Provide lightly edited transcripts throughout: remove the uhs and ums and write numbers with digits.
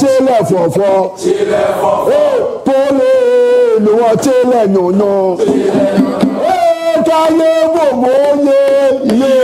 tẹ́lẹ̀ fọ̀fọ́. Pólé ni wọ́n tẹ́lẹ̀ yànnà. Káyé wò mọ́ yé yé.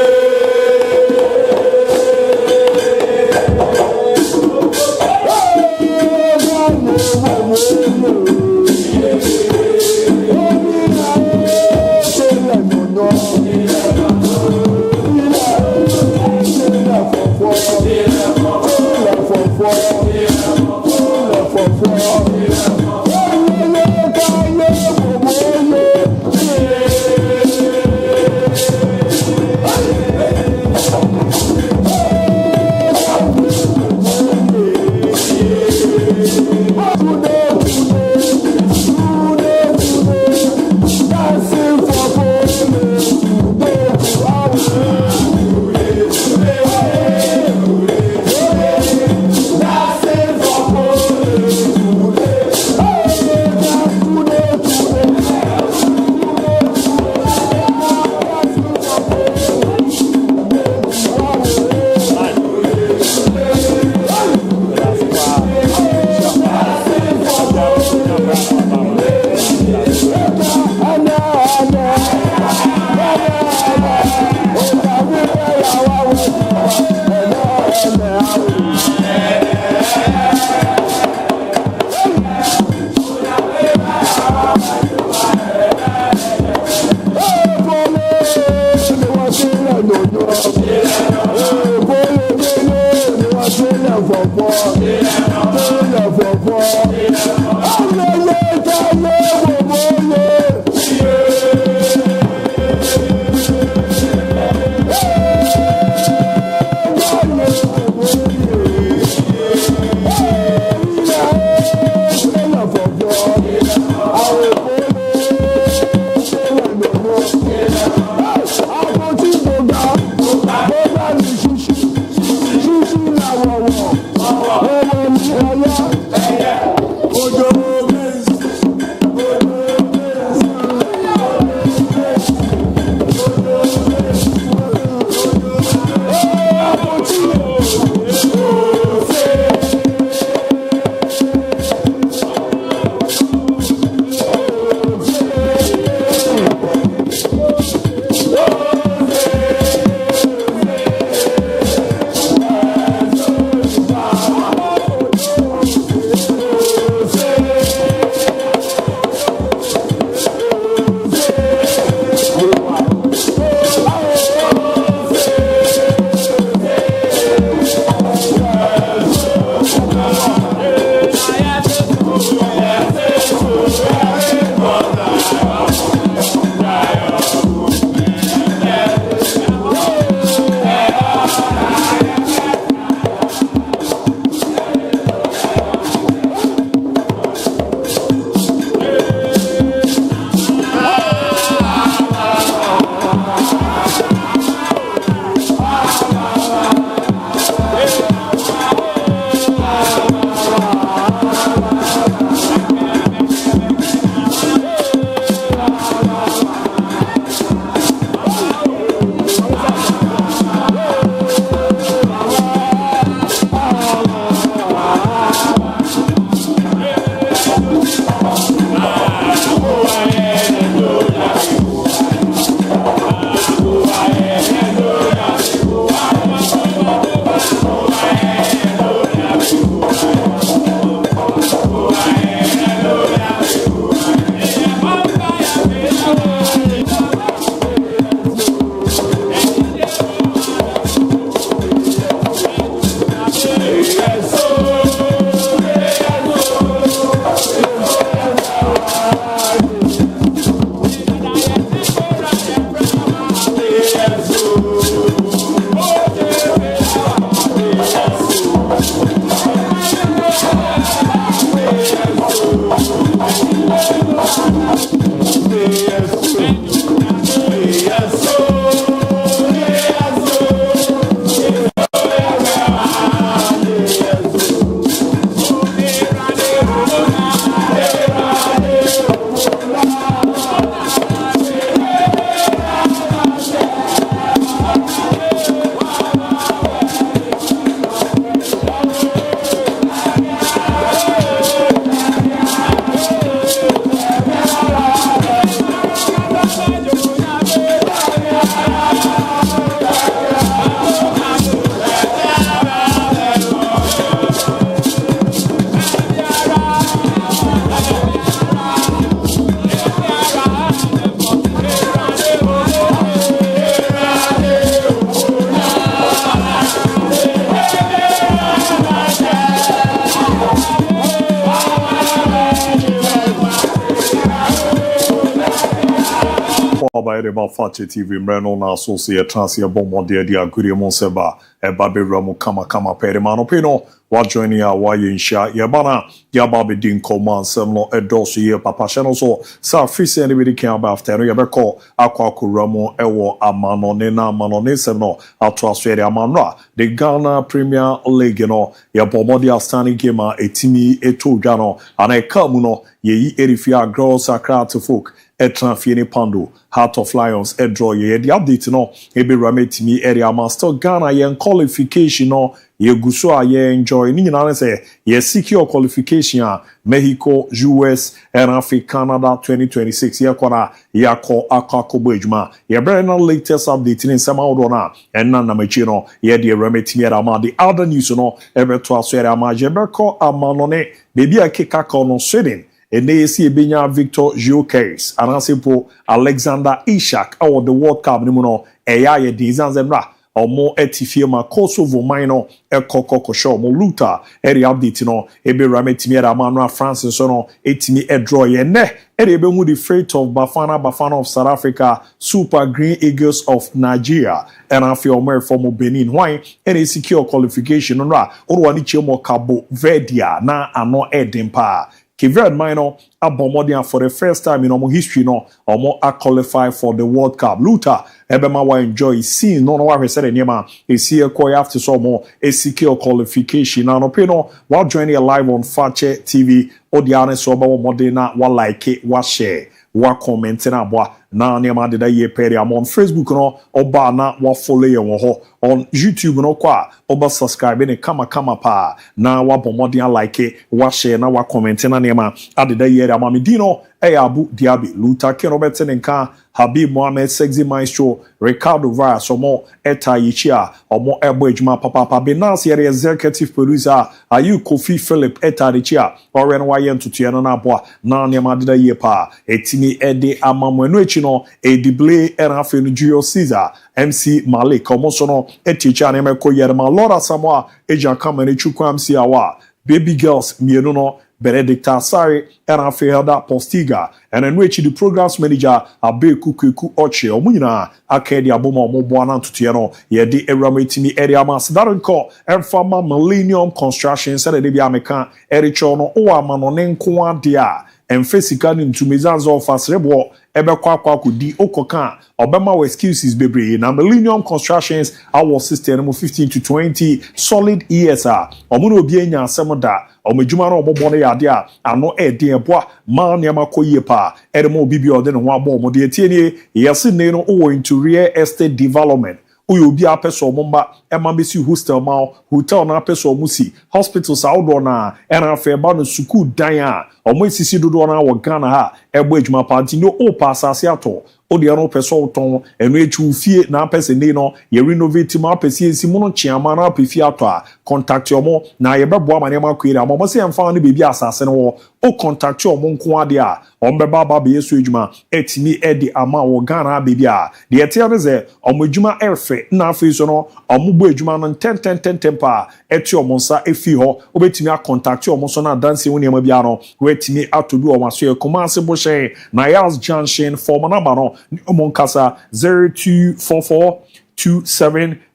by the Fakye TV, Mreno na associate transia bombo dia guri monseba, babe ramu kama pere manopino, wa joining ya wa yinsha, yabana, yababe din command semlo edosu ye papa channel so, sa free send anybody can about after yabeko, aqua kuramo, ewo amanone na manone semno, atwa swere amanra, the Ghana Premier League, you know, yabomo dia standing game, etimi eto gano, and I come, no, ye erifia girls are to folk. Fieni Pando, Heart of Lions, draw ye the update no, ebe rameti mi area master Ghana yen qualification no, ye guso ye enjoy ni na say ye secure qualification Mexico, US, and Africa, Canada 2026 ye kona ya ko akakobo ejuma ye brand latest update in sama odona and na machino ye the rameti mi ama the other news no ebe to aso area ma je berko amanone baby akeka no Sweden. And they see Benya Victor Gyökeres and Asipo Alexander Isak or the World Cup Nimuno Eya Dizan Zemra or more etifima Kosovo minor Ekoko show mo luta eri update no ebe rametimi Manua Francis no etimi draw ye ne ebe mu the freight of Bafana of South Africa Super Green Eagles of Nigeria and afi omo from Benin why any secure qualification nra orwani chemo Cabo Verde na ano edempa Kiverd Minor abomodian for the first time in our history no or a qualify for the World Cup. Luta ebema wa enjoy seeing no what we said nyema e see a quite after some more a secure qualification and opino while joining live on Fakye TV odiane so ba modena wa like wa share wa comment na boa na nyema de da ye pere am on Facebook no oba na wa follow ye wo ho on YouTube no kwa oba subscribe ne kama pa na wa bomodian like wa share na wa comment na nyema ade da ye amamidino ABOU DIABY Luta Kenobet nka Habib Mohamed Sexy Maestro Ricardo Vara somo eta yichia omo ebo ejuma papa Benas yere executive producer ayu Kofi Philip eta yichia oren wayen tutu na boa na nyama deda ye pa etimi ede amamwenu echi no edible era fenu Julio Caesar MC Malik omo sono eticha na emeko yerma Laura Samoa eja kamene chukwam si awa baby girls mienu no Benedict Asari and Afehelda Postiga and in which the programs manager ABOU Kuku Oche Omunina Akedi Aboma Mobuana Tutiano Yedi Erametimi area mas Darenko and Farmer Millennium Construction said the Biamekan Erichono Oa Manonenkoa dia and Fesikan into Mizanzo Fasrebo Ebekwa Kudi Okokan Obama excuses bebre na Millennium Constructions our system 15 to 20 solid ESR Omuno Bienya Semoda Omejuma no obobone yade a ano eden eboa ma niam akoye pa edemo bibi ode no ho abom de etienie yesi ne no o into real estate development uyo bi apeso omba ema besi hostel ma hotel na apeso omusi hospitals outdoor na era fe ba no suku dan a omo esisi dodo na wo Ghana ha ebo ejuma panti no o pa asase ato o de no peso ton enu echu fie na apese ne no ye renovate ma apese ensi mu no chiama na apefie ato a contact omo na ye bebo amane ma kwere amo se emfa no bebi asase no o contact omo nko ade a ombeba ba be yesu ejuma etimi edi ama wo Ghana bebi a de etia ne ze omo ejuma erfe na afi so no omo bo ejuma no 10 pa eti omo nsa efi ho obetimi a contact omo so na dance woni ma bia no wetimi atodu omo so e komase bo she na Yas Junction for number no omo nkasa 0244 274084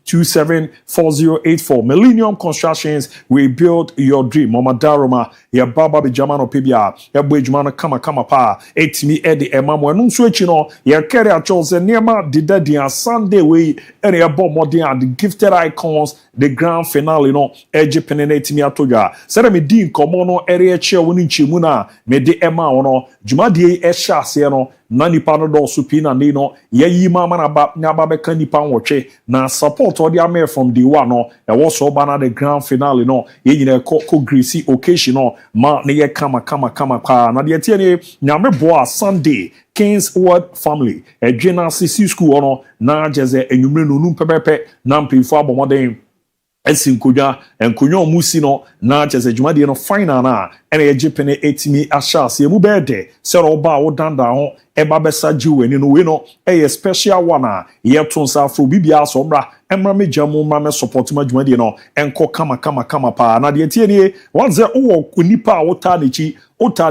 0244274084 Millennium Constructions we build your dream Mama Daroma ya baba be jamano pebia ya boejumano kama pa etimi edi emamo enu nso echi no ya kere a chose niema didadian Sunday we ene ya bomb modern the gifted icons the grand finale no eje penene etimi atoga sere me din komo no ere eche woni nchemu na me de ema wono jumadie e sha ase no na nipa no do supina ni no yeyi mama na ba nya ba be kan nipa nwotwe na support odi ame from the one no e wo so ba na the grand finale no ye nyina ko greasy occasion no ma ne ye kama kwa na de tie ne nyame boa Sunday Kings Word Family Edwena CC school no na jeze enwumre no num pepepe na mpifo abomoden esinkoja enkonyo musi no na chese dwumade no final na ene yejepene etimi ashase emu bede se ro ba wo danda ho eba besa jiweni no we no special one a yetonsa afro bibia so bra emra me jamu mra me support ma dwuma de no enko kama pa na de tie nie wan ze wo nipa a wota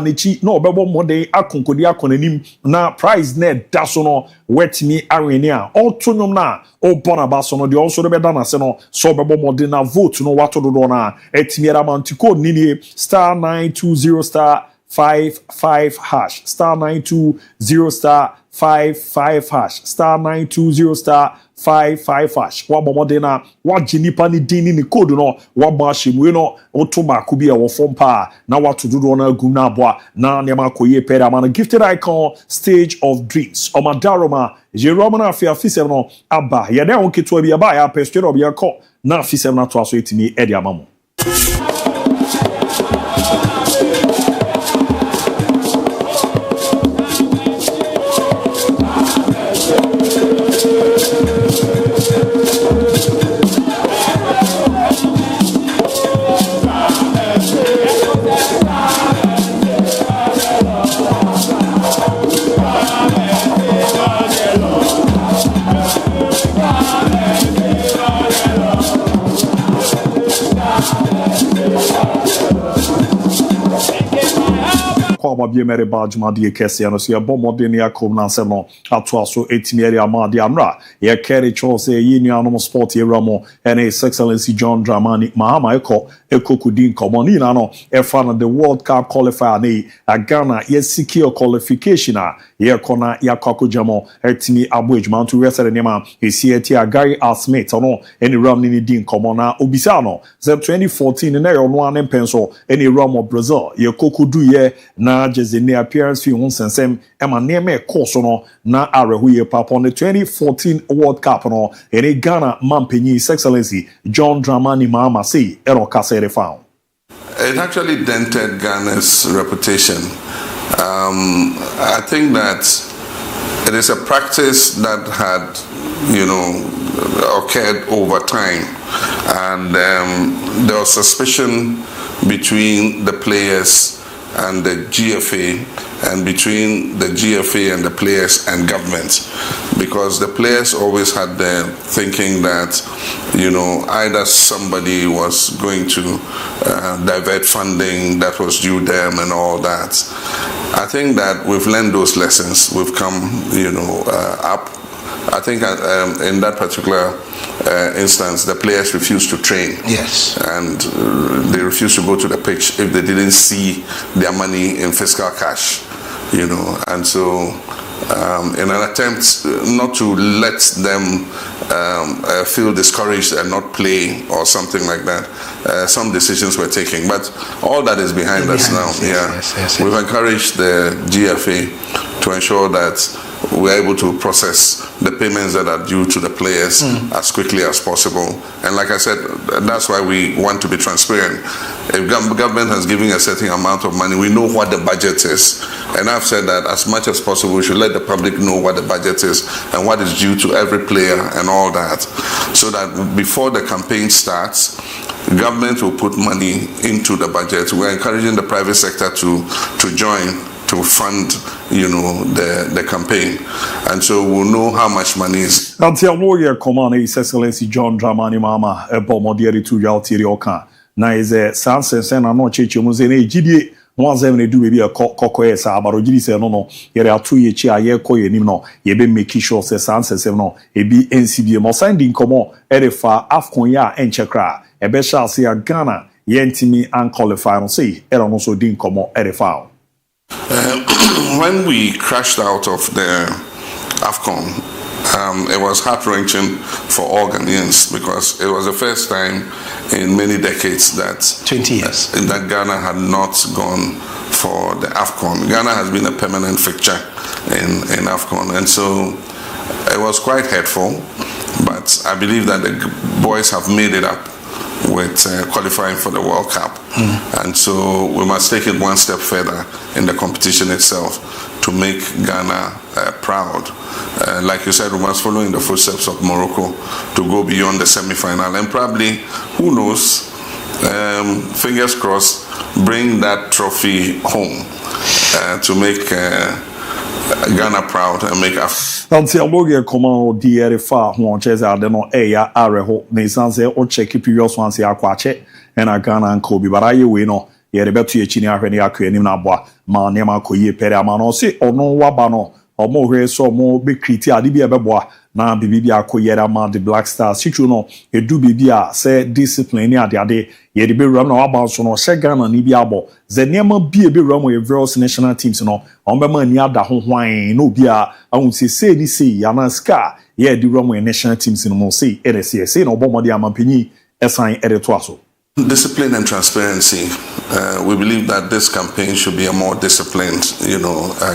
nechi na obebo modern akonkodi akonanim na prize net da so no wetimi arene a otonwom na obona ba so no de also be da na se no so obebo modern na vote no wato do na etimi era mantiko ni star 920 star 55 hash star 920 star 55 hash star 920 star 55 hash wa bomodena wa jinipa ni dini ni code no wa ba hwemu no otoma ko bi e wo fom pa na wa to dodo na agum na aboa na nema koye pera man gifted icon stage of dreams o madaroma Jerome na afisem no aba ye den onketo bi aba ya pestro obi akọ na afisem na to aso etimi edi amamo Bia mere bajuma de kese no so ye bomode ne akom na se no ato aso etimiere amade amra ye carry chose ye nuanom sport ye ramo and his excellency John Dramani Mahama ekokudin komoni na no e fa na the World Cup qualifier na Ghana ye secure qualification ye kona yakoko jamo etimi aboejuma to resere nema esi Gary Smith no any ram ni din komona obisa no 2014 na yo no an penso any ram of Brazil ye kokudu ye na jezene appearance fi hun sensem ema neme course no na arehu ye papa on the 2014 World Cup no any Ghana mampenyi His Excellency John Dramani Mahama say ero kasere found. It actually dented Ghana's reputation. I think that it is a practice that had, occurred over time, and there was suspicion between the players and the GFA, and between the GFA and the players and government, because the players always had the thinking that, either somebody was going to divert funding that was due them and all that. I think that we've learned those lessons. We've come, up. I think in that particular instance, the players refused to train. Yes. And they refused to go to the pitch if they didn't see their money in fiscal cash, And so in an attempt not to let them feel discouraged and not play or something like that, some decisions were taken. But all that is behind us now. Yes. We've encouraged the GFA to ensure that we're able to process the payments that are due to the players as quickly as possible. And like I said, that's why we want to be transparent. If government has given a certain amount of money, we know what the budget is. And I've said that as much as possible, we should let the public know what the budget is and what is due to every player and all that. So that before the campaign starts, government will put money into the budget. We're encouraging the private sector to join to fund, the campaign, and so we'll know how much money is. Until lawyer command His Excellency John Dramani Mahama ebomodieri to yaltiri oka na ize sanse na no cheche muze na ejidie no azem na du bebi kokko sa abarojiri se no yere atu ye chi aye koye nim no ye be make sure se sanse no ebi NCBA mo sending komo erefa afcon ya enchekra ebe sha se Ghana yentimi an qualify no say era no so din komo erefa. When we crashed out of the AFCON, it was heart-wrenching for all Ghanaians because it was the first time in many decades that 20 years that Ghana had not gone for the AFCON. Ghana has been a permanent fixture in AFCON, and so it was quite hurtful. But I believe that the boys have made it up with qualifying for the World Cup. And so we must take it one step further in the competition itself to make Ghana proud. Like you said, we must follow in the footsteps of Morocco to go beyond the semi-final and probably, who knows, fingers crossed, bring that trophy home to make Ghana proud and make Africa. Until Logia Command DIABY who chess I don't know Aya Areho, Nisanse or check previous ones ya kwache, and I Ghana and Kobe, but I wino, yet about to Chinia when ya creating Nabwa, Manema Koye Peramano, say or no Wabano, or more so more big critia, Libya Beboa. Na bibia koyera ma the Black Stars situ no edu bibia say discipline ni ade ye de be ram na aba so no she Ghana ni bia bo ze niam bia be ram we various national teams no on be ma ni ada ho hwan no bia ahun se ni se ya na ska ye de ram we national teams no mo say say no bo modi amampanyi esan to aso. Discipline and transparency. We believe that this campaign should be a more disciplined,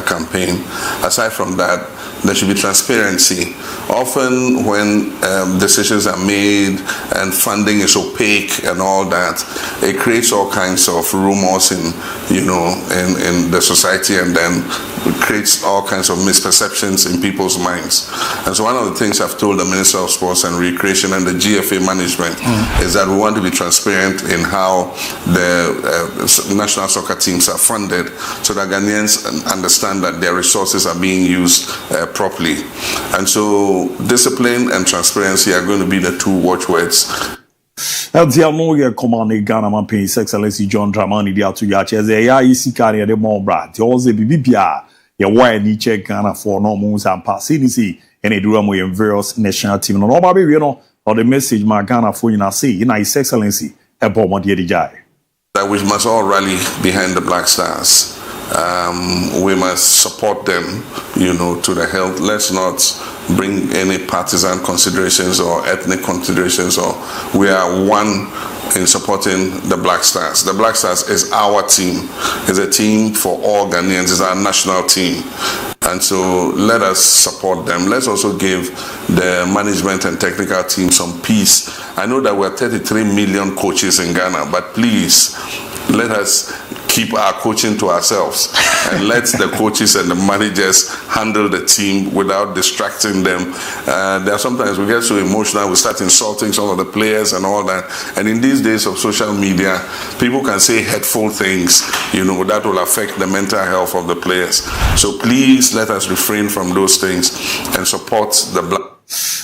campaign. Aside from that, there should be transparency. Often when decisions are made and funding is opaque and all that, it creates all kinds of rumors in the society, and then it creates all kinds of misperceptions in people's minds. And so one of the things I've told the Minister of Sports and Recreation and the GFA management is that we want to be transparent in how the national soccer teams are funded, so that Ghanaians understand that their resources are being used properly. And so discipline and transparency are going to be the two watchwords. Eldia command Ghana man pay His Excellency John Dramani dia to ya cheze ya isi kare de MON-FRI ti oze bibia ya why ni check Ghana for no moons and pass ni and edura mo in various national team no ba be or the message ma Ghana for you say in His Excellency that we must all rally behind the Black Stars. We must support them, to the health. Let's not bring any partisan considerations or ethnic considerations. Or we are one in supporting the Black Stars. The Black Stars is our team. It's a team for all Ghanaians. It's our national team. And so let us support them. Let's also give the management and technical team some peace. I know that we're 33 million coaches in Ghana, but please, let us keep our coaching to ourselves and let the coaches and the managers handle the team without distracting them. There are sometimes we get so emotional, we start insulting some of the players and all that. And in these days of social media, people can say hurtful things, that will affect the mental health of the players. So please let us refrain from those things and support the Black.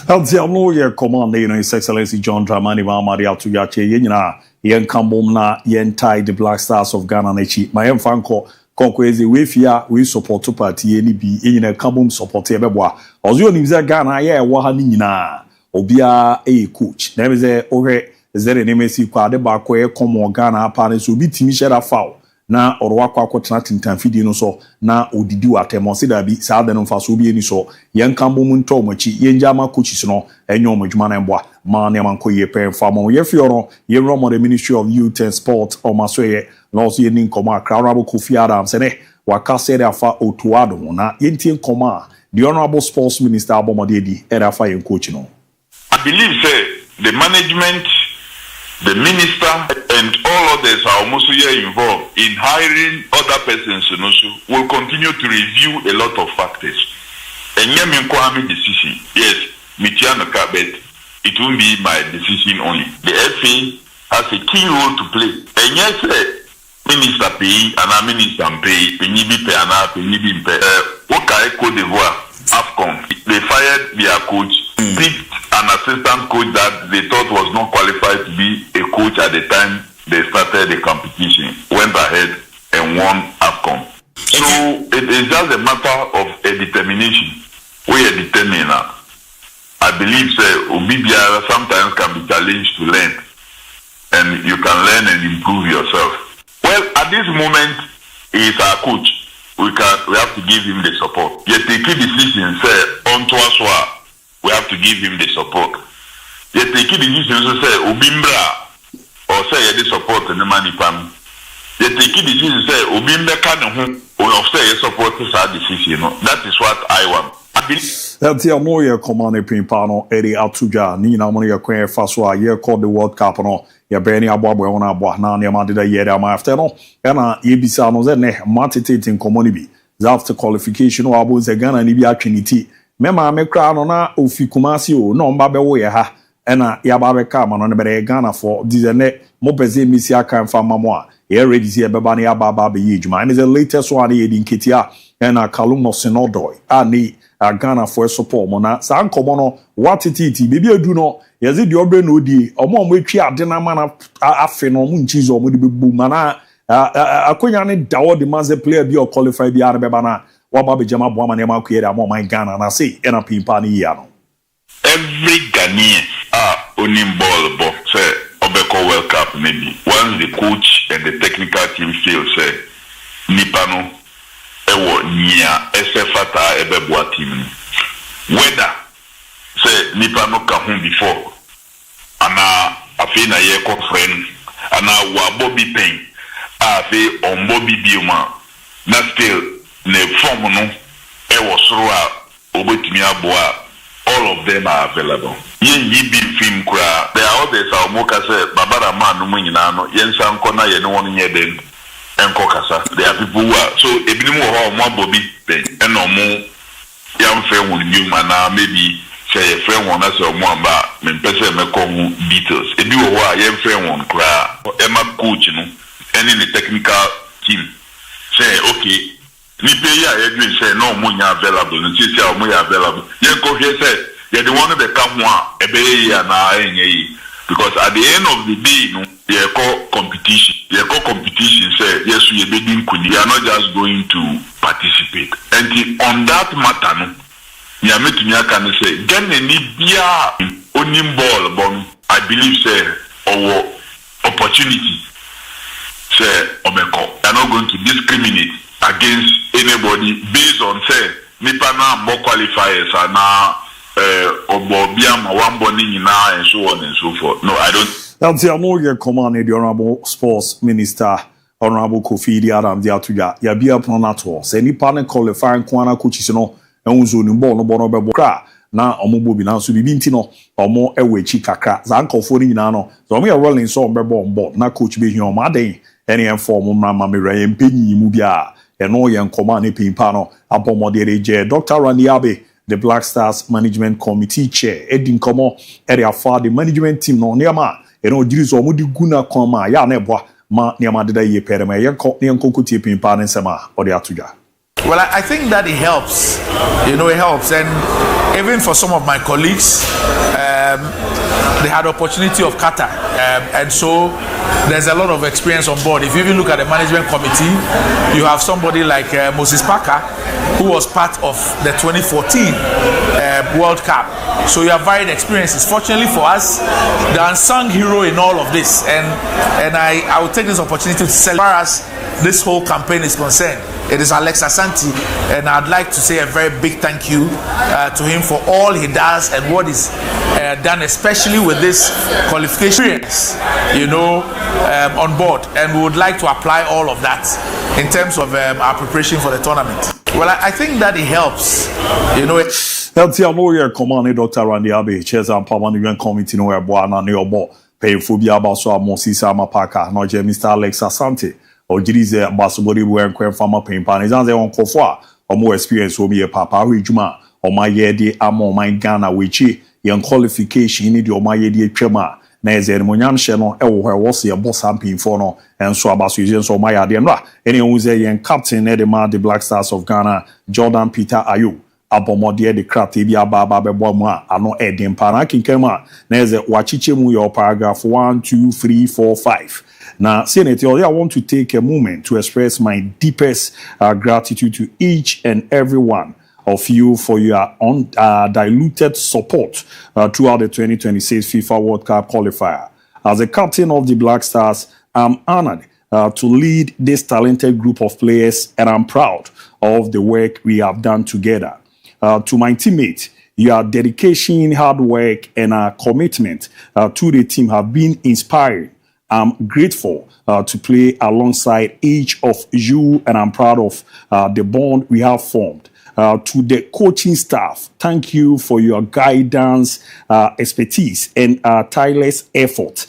Eldia command His Excellency John Dramani Mahammadi Atuyache yenyina yen kambom na yen tie the Black Stars of Ghana nechi ma yen fanko konkwezi we fia we support party ni bi yenyina kambom support e beboa ozo ni biza Ghana ye wo ha ni nyina obia coach na bize ohwe zere nemesi kwa de ba ko e komo Ghana apa ne so bi timi share foul na orwa kwa kwotena tintan fidi no so na odidi watemo se da bi sa da no fa so bi eni so yen kambo mu nto machi yen jama coaches no enyo madwuma na mboa ma ne man ko ye pen fa mo ye fioro ye romo the Ministry of Youth and Sport o maso ye na also ye nin koma Honorable Kofi Adams ne waka se da fa otuado na yentin koma the Honorable Sports Minister Abomodedi era fa yen coach no. I believe say the management, the minister, and all others are almost here involved in hiring other persons will continue to review a lot of factors. And decision, yes, it won't be my decision only. The FA has a key role to play. And yes, minister pay, and a minister pay, Cote d'Ivoire, AFCON, they fired their coach, picked an assistant coach that they thought was not qualified to be a coach at the time they started the competition, went ahead and won AFCON. So it is just a matter of a determination. We are determined now. I believe Obibia sometimes can be challenged to learn, and you can learn and improve yourself. Well, at this moment, he is our coach. We have to give him the support. Yet take a decision, say, on to us, we have to give him the support. Yet take a decision, say, Obimbra, or say, the support and the money pam. Yet take a decision, say, Obimbra can or say, support this decision. That is what I want. That's the Amoya command Pimpano, Eddie Atuja, Nina Monia Queen Faswa, year called the World Cup. Ya beni abwa ona abwa na ne madida yere ma after no na yebisa no ze ne matitating community after qualification o abo ze Ghana ni bi atweniti me ma me kra no na ofi Kumasi o no mba be wo ye ha ena ya ba be ka ma no be Ghana for this ne mo pese misi aka mfa mamo a ye ready see be ba na ya ba be yi juma and the latest one ye di nketia ena Kalum Sinodoy ani Ghana for support mo na sa nkomo no watititi bebi adu no ye ze di obre no di omo etwi ade na ma na afe no mo nchizo omo de bebu mana akonya ne dawo de manze player bi o qualify bi are be ba na wa ba be jama bo ama na ma kuyere am man Ghana na say ena pimpa ni ya no. Every Ghanaian onim ball but say Obeko World Cup maybe once the coach and the technical team feel say Nipano ewo nia esefata ebeboa team whether say Nipano ka home before ana afi na ye friend ana wa Bobby Pen afi on Bobby Bioma na still ne form no ewo soro a obetumi aboa. All of them are available. Yen be film kura. There are others are more kase babara man no nyina no yen san kona ye no won nye dem enko kasa. There are people who are so ebinim ho mo Bobby Ben and no mo yam friend won new man maybe say a friend won as mo amba me pese me ko details. Ebi wo ho a yen friend won kura. Emma coach no any the technical team say okay. Ni pay ya edwin say no mo nya available no say o mo ya available yen ko hwe say ye the one be come a ebe ya na enye yi because at the end of the day no ye call competition say yes we be din kuni you are not just going to participate and on that matter no ya metumi aka no say Ghana ni bia onim ball bon I believe say our opportunity say Obeko are not going to discriminate against anybody based on say nipa na more qualifiers and na obobia ma wambo ni nyina and so on and so forth. No, I don't. That's the Amoria command the Honorable Sports Minister Honorable Kofi Adam Diatuja ya bia pronato say nipa na qualifying kwana coaches no enzo ni ball no bono be kra na omobo bi na so bibi ntino omo ewechi kakra za nkofo ni nyina no so omo ya rolling so be ball na coach be hion ma den any inform mama me re mpenyi mu bia eno ye nkoma ne pimpa no abomodere je Dr. DIABY the Black Stars Management Committee chair Edin Komo area for the management team no niama eno jirizo omudi guna koma ya na eboa ma niama deda ye perema ye nkonko tie pimpa ne nsema ode atuja. Well, I think that it helps. It helps. And even for some of my colleagues, they had opportunity of Qatar. And so there's a lot of experience on board. If you even look at the management committee, you have somebody like Moses Parker, who was part of the 2014 World Cup. So you have varied experiences. Fortunately for us, the unsung hero in all of this. And I will take this opportunity to say, as far as this whole campaign is concerned, it is Alex Asante, and I'd like to say a very big thank you to him for all he does and what is done, especially with this qualification experience, on board. And we would like to apply all of that in terms of our preparation for the tournament. Well, I think that it helps, That's the Amoria command Dr. DIABY chairs and permanent committee no eboana ne obo payful bi abaso Moses Amapaka no je Mr. Alex Asante Ojirize Basubori Wenkwen Farmer Pimpan is answer on Kofwa or more experience will be a papa Rijuma or my yedi amo my Ghana which young qualification in the my yedi chema Nazer Munyam Sheno where was a boss amping for no and so about so my ademra anyone say young captain Edema the Black Stars of Ghana Jordan Peter Ayu abomodie de krate bi ababa bebo mu a ano edin para kinkema na eze wachiche mu your paragraph 1 2 3 4 5. Now, Senator, I want to take a moment to express my deepest gratitude to each and every one of you for your undiluted support throughout the 2026 FIFA World Cup qualifier. As a captain of the Black Stars, I'm honored to lead this talented group of players, and I'm proud of the work we have done together. To my teammates, your dedication, hard work, and commitment to the team have been inspiring. I'm grateful to play alongside each of you, and I'm proud of the bond we have formed. To the coaching staff, thank you for your guidance, expertise, and tireless effort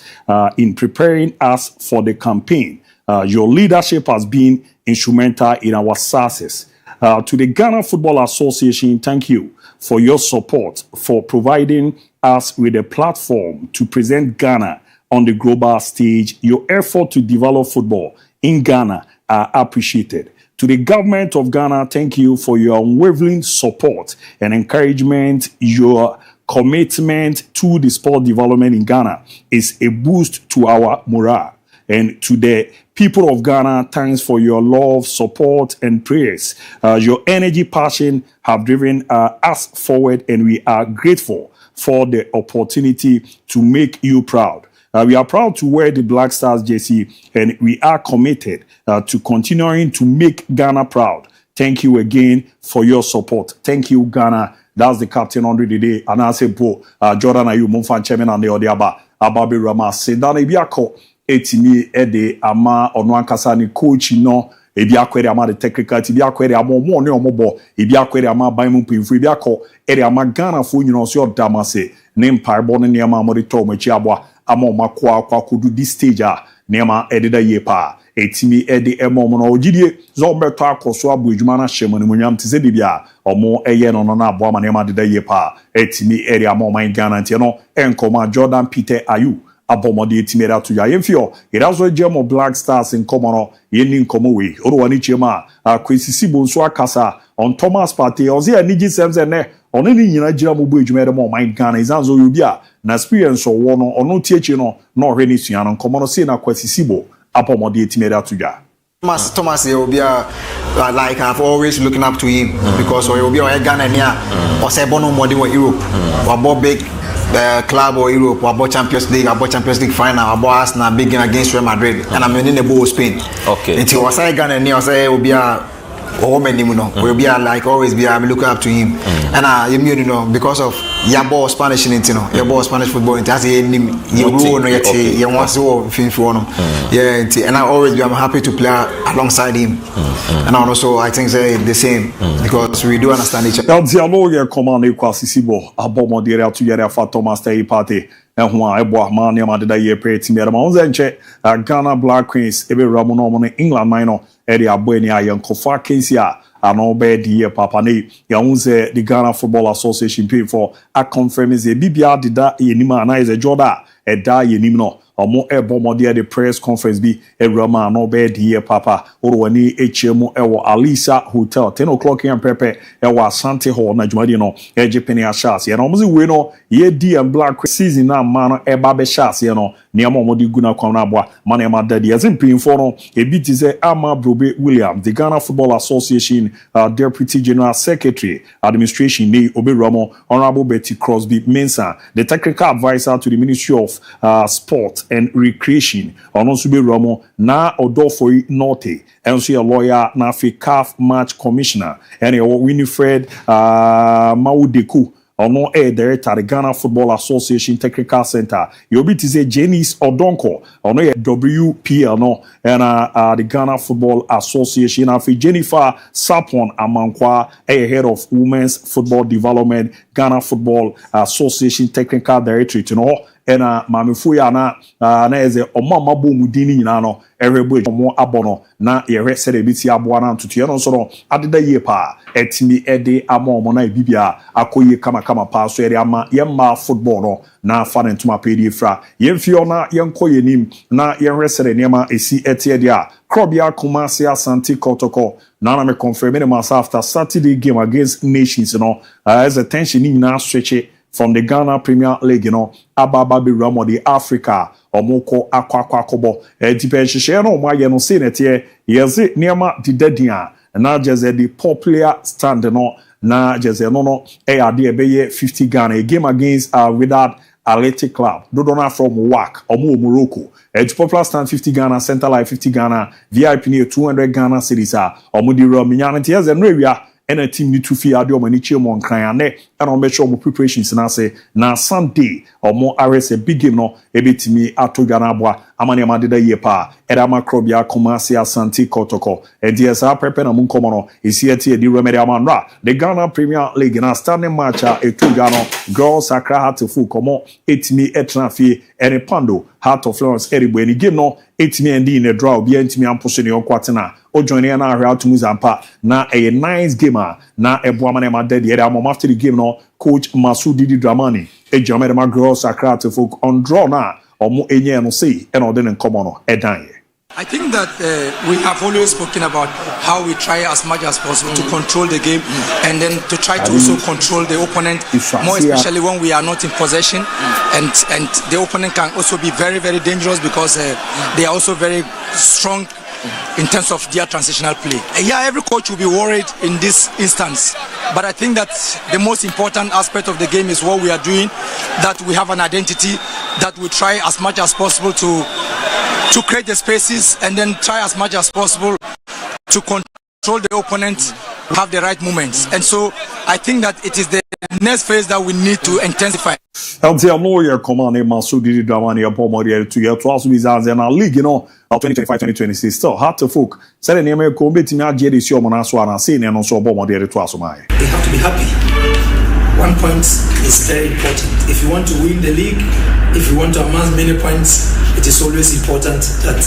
in preparing us for the campaign. Your leadership has been instrumental in our success. To the Ghana Football Association, thank you for your support, for providing us with a platform to present Ghana on the global stage. Your effort to develop football in Ghana are appreciated. To the government of Ghana, thank you for your unwavering support and encouragement. Your commitment to the sport development in Ghana is a boost to our morale. And to the people of Ghana, thanks for your love, support, and prayers. Your energy, passion have driven us forward, and we are grateful for the opportunity to make you proud. We are proud to wear the Black Stars jersey, and we are committed to continuing to make Ghana proud. Thank you again for your support. Thank you, Ghana. That's the captain under the day. And I say, Jordan, Ayu, MON-FRI chairman, and the Odiaba, Ababe Rama, Sedana Ibiako, Etimi, Ede, Ama, Onwankasa, coach, no, Ebiakwere Ama, the technical, Ebiakwere Ama, more, no, more, Ebiakwere Ama, Baimu, Ebiako, Ede Ama, Ghana, for you know, so Damase, name Parbon, and Yama, Morito, Mechiabwa, Ama, Makwa, could do this stage, Nema, Edida Yepa. Etimi edi emomo na ogidie zombeto akoso abujumana shemoni munyam tise bibia omo eye no na abo ama nema deda yepa etimi edi amoma Ghana ntie no enkoma Jordan Peter Ayu abomode etimi edi atuya yemfio irazo jemo Black Stars nkomo no yeni nkomo we orowani chema akwesisibo nso akasa on Thomas Partey oze anigi semse ne ono ni nyina gira mo bu ejuma edi mo Ghana izanzo yobia na experience wo no ono tiechi no na ohwe ni sua no nkomo no se na kwesisibo Apomodi etimere atuja. Thomas Obia, like I've always looking up to him because Obia Ghana near or say bono modi or Europe or about big club or Europe or about Champions League final about Arsenal big game against Real Madrid and I'm in the bowl Spain. Okay. Until I say Ghana near say Obia or will be like always be I'm looking up to him and you know because of your ball Spanish in it, you know your ball Spanish football it has a name you know yet you want to film for him and I always be I'm happy to play alongside him and also I think say the same because we do understand each other. Dialogue command equasisibo abomodere atuyere fa Thomas Tay party ehwa ebo amane amadeda ye pretimi ma onze nche Ghana Black Queens ebe ramu no mo England minor area aboni ayankofa kensia ano be die papa ne ya unze the Ghana Football Association pay for a conference e bibia dida yenima na is a joda e da yenim no omo ebomode the press conference bi ewrama no be die papa orowani echemu ewo Alisa Hotel 10 o'clock in pepe ewo Asante Hall na jumadi no ejepeni ashas ye no muzi we no ye di Black season na man eba be shas ye no niam omodi guna kwa na aboa man e madadi as impinfo no ebi ti say Ama Brobe William the Ghana Football Association Deputy General Secretary Administration ni Oberamo Honorable Betty Crosby Mensah the technical advisor to the Ministry of Sport and Recreation ono sube Ramo na Odofoi Norte and so a lawyer na CAF match commissioner and Winifred Maudeku ono director the Ghana Football Association Technical Center yobi ti say Janice Odonko ono WPL no and the Ghana Football Association afi Jennifer Sapon Amankwa head of Women's Football Development Ghana Football Association Technical Directorate no and mamefuya na eze omama bomu dini nyina no everybody omo abono na yehwe sere biti aboa na ntutu no so no adeda ye pa etimi ede amomo na bibia akoye kama pa so ere ama yemma football no na fa ne ntuma pedi fra yemfio na yenkoye nim na yehwe sere nema esi etiede a Krobia Kumasi Asante Kotoko na me confirm after Saturday game against Nations you know as a tension in na switch from the Ghana Premier League, you know, Abababi Ramo the Africa, Omoko Aquaquacobo, Edipeshare no my no senate, yes, Niama di Dedia, and now just the popular stand, no, na just no, ARD 50 Ghana, a game against Without Athletic Club, Dodona from WAC, Omo Morocco, Edge Popular Stand 50 Ghana, Center Life 50 Ghana, VIP near 200 Ghana cities, Omudi Romian, and yes, and Ravia. And a team need to fear the Omanichi Mon Crayane, and on make sure more preparations and I say, now Sunday or more RS a big game no, a bit to me at Ganabwa, Amani Madida Yepa, Edama Krobia, Kumasia Santi Kotoko, and DSR Pepe and Munkomono, is here to the Remedia Manra, the Ghana Premier League, and a standing match a Tugano, Girls Accra had to full como, 8 me etnafi, and a Pando, Heart of Florence, Eribu, and again no, 8 me and in a draw, be intimate and pushing your quartana. O joining na real to Muzampa na a nice gamer na ebuamane ma dead yet I'm after the game no no coach Masudi Dramani ejamere ma girls akrate folk on draw na omo enye no say e no de nkomo no edan. I think that we have always spoken about how we try as much as possible to control the game and then to try to also control the opponent, more especially when we are not in possession. And the opponent can also be very, very dangerous because they are also very strong in terms of their transitional play. Yeah, every coach will be worried in this instance, but I think that the most important aspect of the game is what we are doing, that we have an identity, that we try as much as possible to create the spaces and then try as much as possible to control the opponent, have the right moments. And so I think that it is the next phase that we need to intensify. LTM lawyer command Masudi Dramani Apomori to your 12 results in our league, 2025-2026. Still hard to folk. Said the name of Combetina Jerry Siomonaswa and Sin and also Bomodi to Asomai. They have to be happy. 1 point is very important. If you want to win the league, if you want to amass many points, it is always important that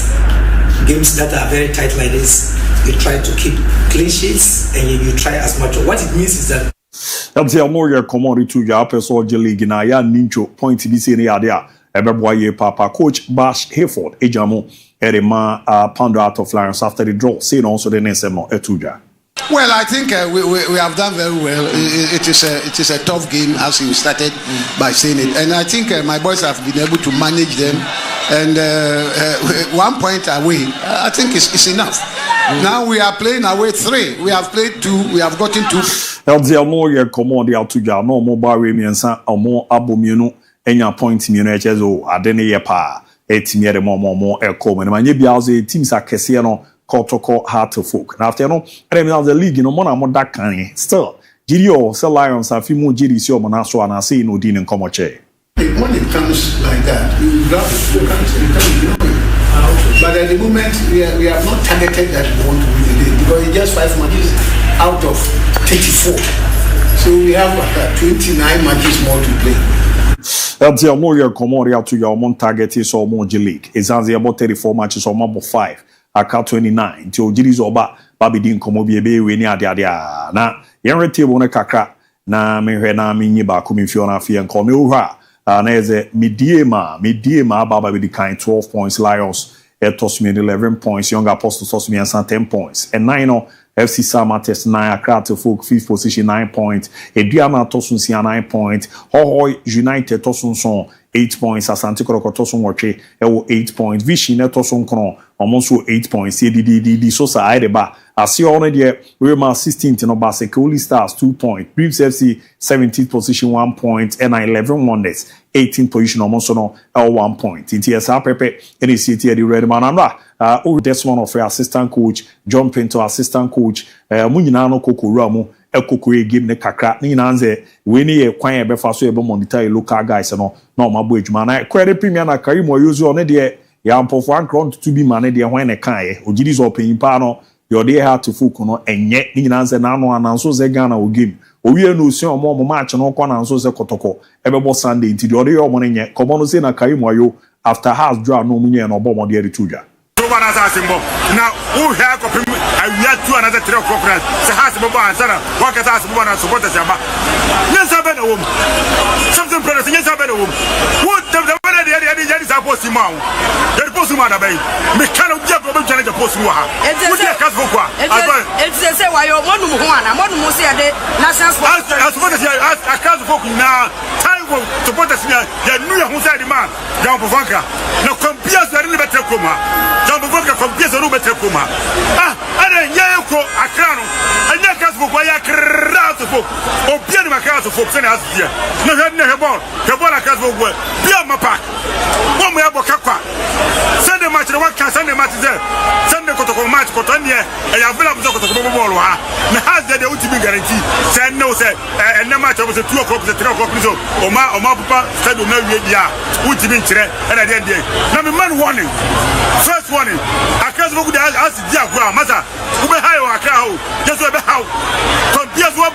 games that are very tight like this, you try to keep clean sheets and you try as much. What it means is that LTM lawyer command to your Pessoa League na ya nincho point this in the area. Ebeboye Papa coach Bash Hayford Ejamo Erema pounder out of Lions after the draw. Saying also the next no etuja. Well, I think we have done very well. It is a tough game, as you started by saying it, and I think my boys have been able to manage them. And 1 point away, I think it's enough. Now we are playing away 3. We have played 2. We have gotten 2. LTM lawyer command the atuja no mobile miensa omo abomienu enya point mienu echezo adene yepa etimiere mo ekoma na manye biaze teams akese no Kotoko hard to folk. And after the league, mona moda can still. Gidio, sell Lions, a few more Gidio, Monaso, and I say no din and comoche. When it comes like that, you can't but at the moment, we have not targeted that we want to win the league because it's just 5 matches out of 34. So we have 29 matches more to play. LTM lawyer command to your mon target is or more G League. It's about 34 matches or more 5. Aka 29 nti ogiri zoba babidi nkomo bi ebe we ni ade na yenrete bo ne kakra na mehwe na menyi ba ko mfio na afie nko me ohwa na eze mediema baba bi kan 12 points Lions etos 11 points Young Apostles tos 10 points and 9 FC Samates 9 Accra to folk 5th position 9 points Eduama tosun 9 points Hohoi United tosun 8 points Asante Kotoko tosun watche 8 points Vichy tosun kono almost 8 points di so sa aideba asi on there we ma 16th no Baseke Holy Stars 2 points Briefs FC 17th position 1 point and 11 Wonders 18th position almost no 1 point in TSA Pepe any city the red man amra Desmond of assistant coach John Pinto assistant coach munyina no kokoro amu ekokore game ne kakra ni nanze we ni ye kwan e befa so e be monitor local guys no na o mabo adwuma na credit premier na Karim Oyozu on there ya mpofo ankron to be man de hwan ne kan ye ogiri zo panyin pa no your dey hard to folk no enye ni nanze na no ananso ze Ghana o game owie no osi omo match no kwa nanso ze kotoko e be bo Sunday nti de ode yo mo ne nye komo no say na Karim Oyo after house draw no munye no bo mo de retuja now who have we are 2 another 3 conference so has bo answer what can us bo na support us ama nyensa be na wo something brothers nyensa be na wo what the one the support him out the post man abey me can of job be challenge post wo ha wo dey cast go kwa it say why you want mo ho ana mo mo say the national sport as support us I cast go na time go support us ya nu ya ho say the man down for vanka na compare so really better koma down for vanka compare so better koma are nyeko akra no anya cast go ya kra so obi ni maka so say na asia no head na hebon cast go bia mapa wo mo ya boka kwa Sunday match no one can Sunday match there Sunday kotoko match koto ne e ya vela buzo kotoko ball ha na has the ultimate guarantee say no say and na match was 2 o'clock 3 o'clock so o ma papa stadium na wie dia ultimate kire e na dey na me man warning first warning akas go dey as dia kwa masa ube hayo aka ho just ebe how compare so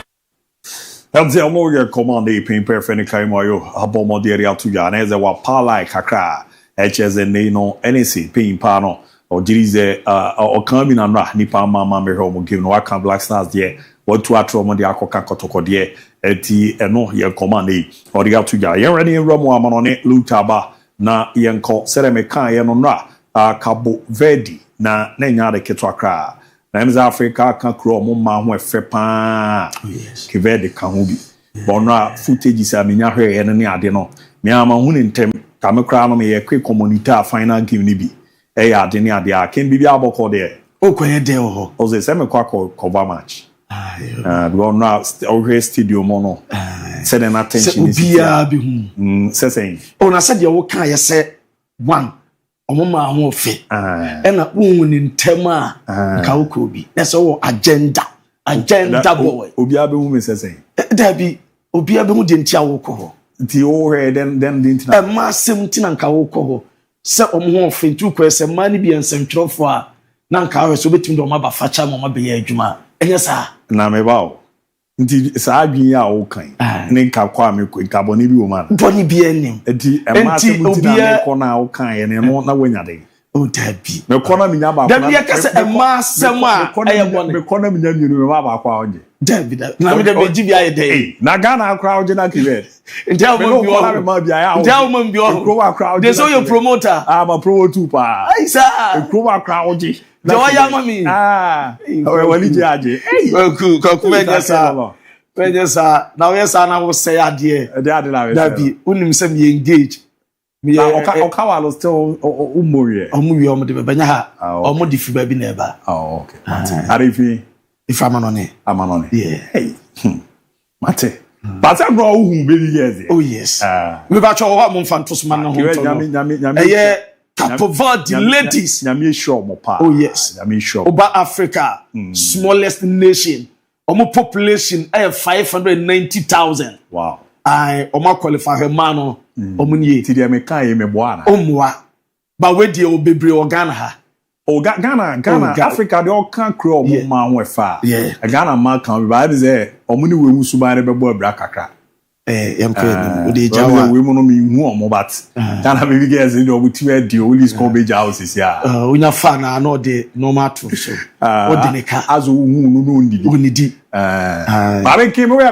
LTM lawyer command the pain perfect Karim Oyo abomo de area to ya na eze wa pala kakra HSN no NC pain pa no o jirize o kan bi na nra nipa mama me ho mo give no aka Black Stars there what to atro de akoka kotokode eti eno ye command or the to ya ye ready romo amanone lutaba na yenko seremeka ye no nra Cabo Verde na nya de ketwakra na South Africa kan kro mo ma ho efe pa yes ke Verde kan ho bi bonra footage sa menya hwe ye ne ade no me ama hu ne ntem ka me kra no me ye quick community final game ni bi e ya ade ne ade a ken bibia aboko de o kwenye de ho o ze se me kwa cover match bonra o stadium no se den attention is bia bi hu se say o na se de wo kan ye se one omoma ho fe na won ntem a ka wo bi na se wo agenda boy obi abe hu me se say da bi obi abe hu de ntia wo ko nti o he den de ntina ma sem ntina ka wo ko se omo ho fe ntu ko se ma ni bi ensentwerofo a na nka ho so betim de o ma ba facha mo ma be ya adwuma enye sa na me ba o nti sa adwin ya o kan ne nka kwa me ko nka boni bi o ma boni bi enim nti e ma se mutina me ko na o kan ye ne no na wanya de o dabi me ko na minya ba kwa dabi ka se e ma sem a aye boni me ko na minya mienu me ba kwa onje dabi na me de be ji bi aye de na Ghana akra onje na kibe nti a mo bi o ma bi aya nti a mo bi o kro akra onje de so your promoter ma promoter pa ai sa kro akra onje Jawa ya mami wali ji aje ku menye sa na we sa na wo say ade na we dabi unim se me engage me okawa lo still umori omuwi omo de benya ha omo de fi ba bi na eba okay arifi if amanone yeah hey mate but I grow who be years oh yes we ba cho wa mo fantos man na ho to Capo Verde ladies. Oh yes. Over Africa, smallest nation. Omo population 590,000. Wow. I omo qualify her man omo nie. Ti dia me kan ye me boa na. Omwa. Ba we dia obebre Ghana ha. Ghana Africa they all can crow omo ma ho efa. Yeah. Ghana man kan ba be say omo ni we hu suban be bo abra kakra. Yamko de jawa we mono mi hu omo but Ghana baby girls dey obuti we di only score be houses ya unya fa na no de normal to so odineka azo hu no ndidi unidi ba be ke we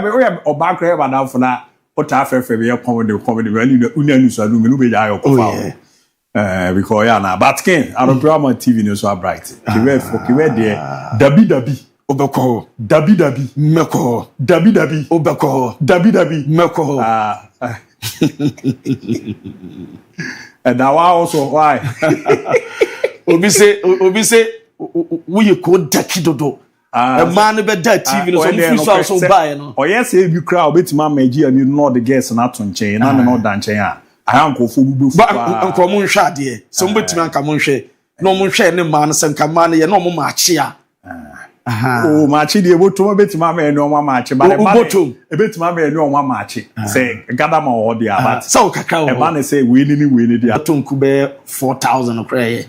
oba kra ba na fo na ota afefe be comedy really unya news adu me no be ja yo ko fa because ya na but ken I don't program on TV no so bright ke we there dabi Obeko dabi meko dabi obeko dabi meko and now also why obi say we ko daki dodo a man be that TV no so fi so buy no o yes e bi crowd betima magia ni no the guests na to nchen na me no da nchen a ahankofo bubu fu ba nko mo nhwa ade so mo betima nka mo nhwe no mo nhwe ne man se nka man ye no mo ma chi a oh machi de botom betima me no ma machi ba botom e betima me no ma machi say gada ma o de abat so kakao e ba ne say we ni de atonku be 4,000 okra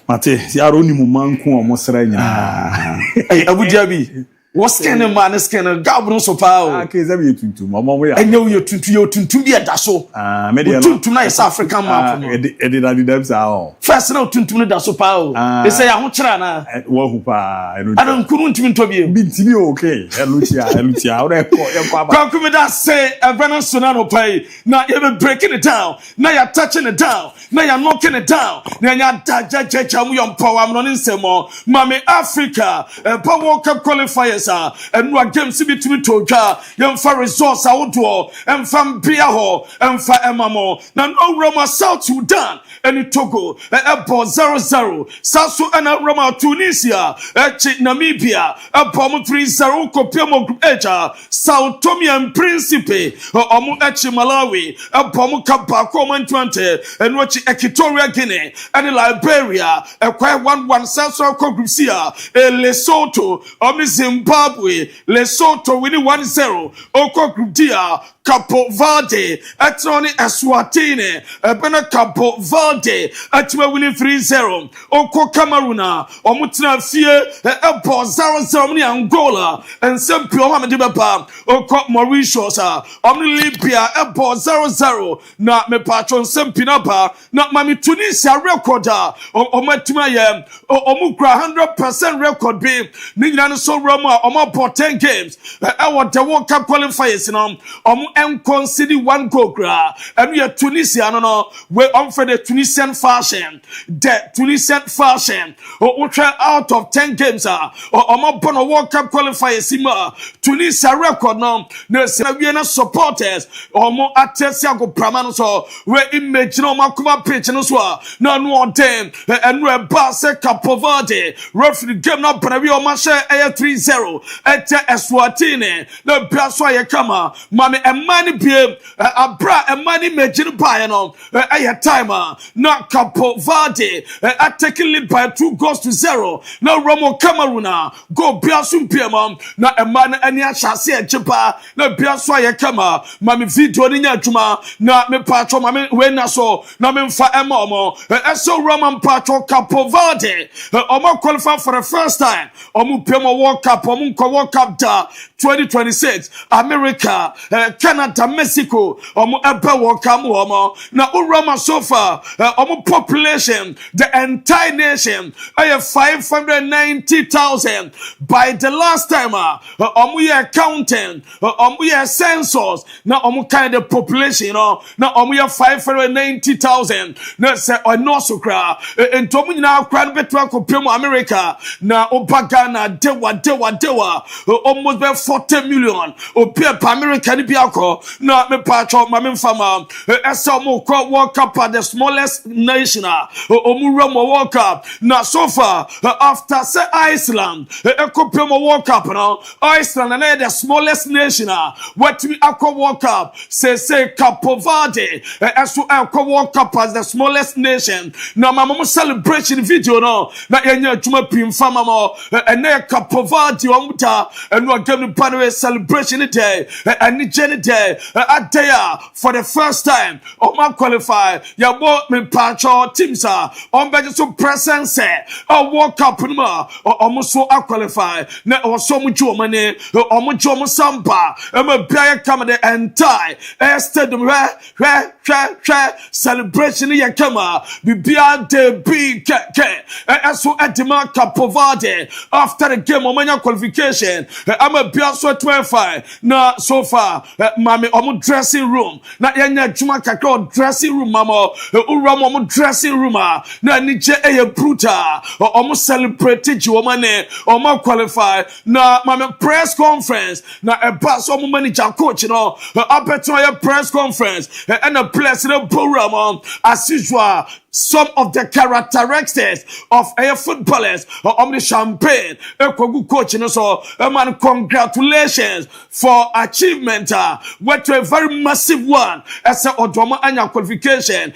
mate si aro ni mu manku o mo sra nyina Abu Dhabi what's kind of man is kind of gabro so pa ke za bi tuntum mo ya enye yo tuntum bi da so me de tuntum na is African map no e de na dem sa o first na tuntum da so pa o e say ya ho kira na wo hu pa adon kunu ntimi ntobie bi ntimi okay elutia o re ko kwa kumi da say Brandon Sonano pay na you be breaking it down na you touching it down na you knocking it down na you jajaja mu yom power am no nsemo mame Africa Power Cup qualifiers and no games between toja yemfa resource awodo emfa mpia ho emfa emamo na no Roma South Sudan and Togo ebo 0-0 Sasu and Roma Tunisia Namibia ebo 3-0 Kopiamo Group H Sao Tome and Principe omu echi Malawi ebo kabako man20 and watch Equatorial Guinea and Liberia ekwa 1-1 South Group C Lesotho Zimbabwe Lesotho winning 1-0 Oko Group D Capo Verde Etroni Eswatini Ebena Capo Verde Etwe winning 3-0 Oko Cameroona Omutina Fie Ebo 0-0 ni Angola and some pure Hamadiba Oko Mauritius Omni Libya Ebo 0-0 na me patron Sempinapa na mami Tunisia recorder Omatima ye Omukra 100% record be Nina so Roma Omo 10 games I want the World Cup qualifiers concede 1 goal and we are Tunisia no we on for the Tunisian fashion out of 10 games Omo World Cup qualifiers Tunisia record now the supporters Omo Atesia go Pramano so we imagine Makuma pitch no so no them and we pass Capo Verde referee game now Panavi Omasha 3-0 at Eswatini no Braswa Yakama Mami and money be abra and money major buy no timer not Capo Verde attacking lead by 2-0 no Romo Cameroona go Biasum Piamam na a man and Yashasi and Chipa no Biaswa Yakama Mami video ni Juma na me patro mami when so na me fa emomo so Roman patro Capo Verde omo qualify for the first time omo Piamo World Cup omo World Cup da 2026 America Canada Mexico omo ebe World Cup omo na Roma so far omo population the entire nation 590,000 by the last time omo ye counting omo ye census na omo kind of population now omo 590,000 na say no so kra entomu nyina kra beto akopem America na obaga na dewa almost be 40 million opia pa America ni biako na me patcho ma me fama esa mo World Cup the smallest nation omu Roma World Cup na so far after say Iceland ekopem World Cup now Iceland na the smallest nation what we akwa World Cup say Capo Verde as World Cup as the smallest nation. Now, my mom celebration video no. Na yenya juma pim fama mo and na Capo Verde omuta and we give the panel celebration day and the journey day at there for the first time. Oma qualify ya bo me patcho teams on be so presence World Cup no almost so qualify na so mu joma ne omo joma samba e ma bia come the entire stadium celebration ya kama bibia de big so edema Capo Verde after the game omanya qualification I'm a bia so 25 na so far mami omo dressing room na yenya juma kakra dressing room mama uram omo dressing room na nije brutal omo celebrate jiwomane omo qualify na mami press conference na boss omo manager coach no abeto your press conference and a place in the program as usual some of the characteristics of a footballers on the champagne coach so man congratulations for achievement what a very massive one as a odoma anya qualification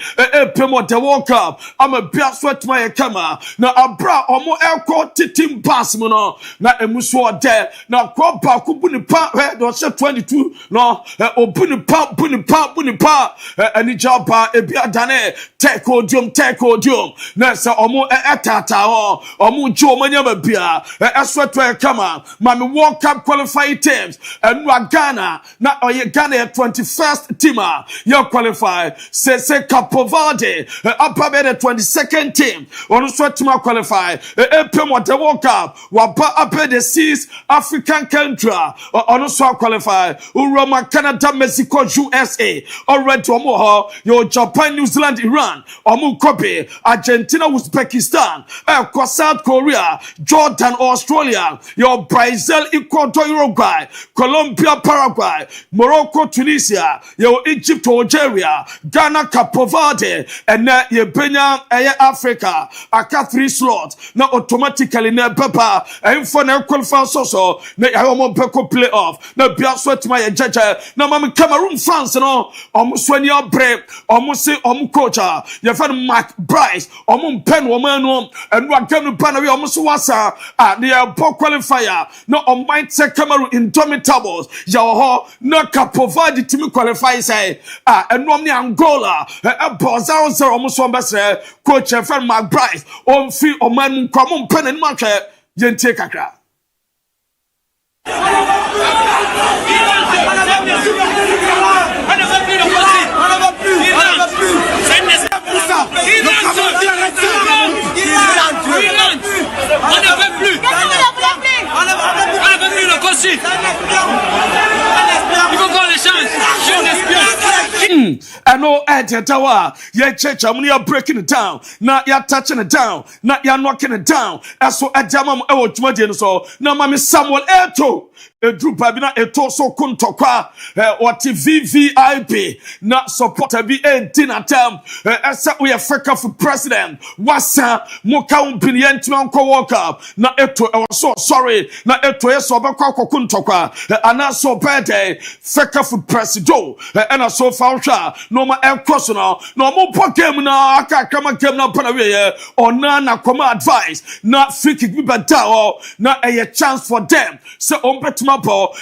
promote the World Cup I'm a bia sweat my kama na abra omo elko team pass mo no na emuso de na kwa ba ku buni pa do 22 no obuni pa ani jaba ebia dane take odium na say omo etata omo jo manya bia esweto kama ma me World Cup qualifying teams and Ghana na Ghana 21st team you qualify say Capo Verde upper the 22nd team on sweat team qualify what the World Cup wapa up the 6th African country on so qualify Roma Canada Mexico USA already omo your Japan New Zealand Iran omo copy Argentina Uzbekistan South Korea Jordan Australia your Brazil Ecuador Uruguay Colombia Paraguay Morocco Tunisia your Egypt Algeria Ghana Capo Verde and your Benya Africa aka 3 slots now automatically na papa and for na qualify so na omo beko playoff na bia sweat my jaja na mama Cameroon France no omo so ni obre omo say omo coach ya fa Mark Bryce pen woman and what can pan away almost wasa the poor qualifier no on might say Cameroon indomitables Yaho no cap provide the team qualify say and one Angola a Bozaro almost one best coach friend Mark Bryce on free or man come pen and market yen take a crowd. I know at the tower, your church, I'm breaking it down, not you're touching it down, not you're knocking it down. As so at Jamam, I watch my dinner so now, Mammy Samuel Eto. A group abina etoso kuntokwa what VVIP not support be a dinner term esa we Africa for president wasa muka umpinien tuanko walk up na eto so sorry na eto eso bakwa kuntokwa ana so bede Africa for president and so far no ma cross no mo game na aka kama game na panawe ona na come advice na free kick be better na a chance for them so ompetuma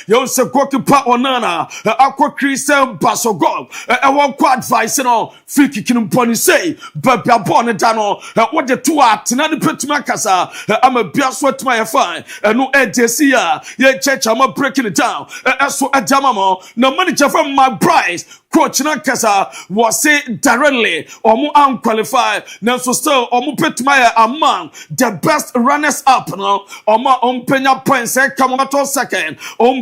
you say goalkeeper onana akwa Christian Basogol won kwa advice no free kick no poni say babia born da no what the two at na the petuma kasa am a bia so at my fine no edesi ya ye church am breaking it down so adamamo no manager from my price coach na kasa was say directly omo unqualified na so still omo petuma among the best runners up no omo ompenya points come on second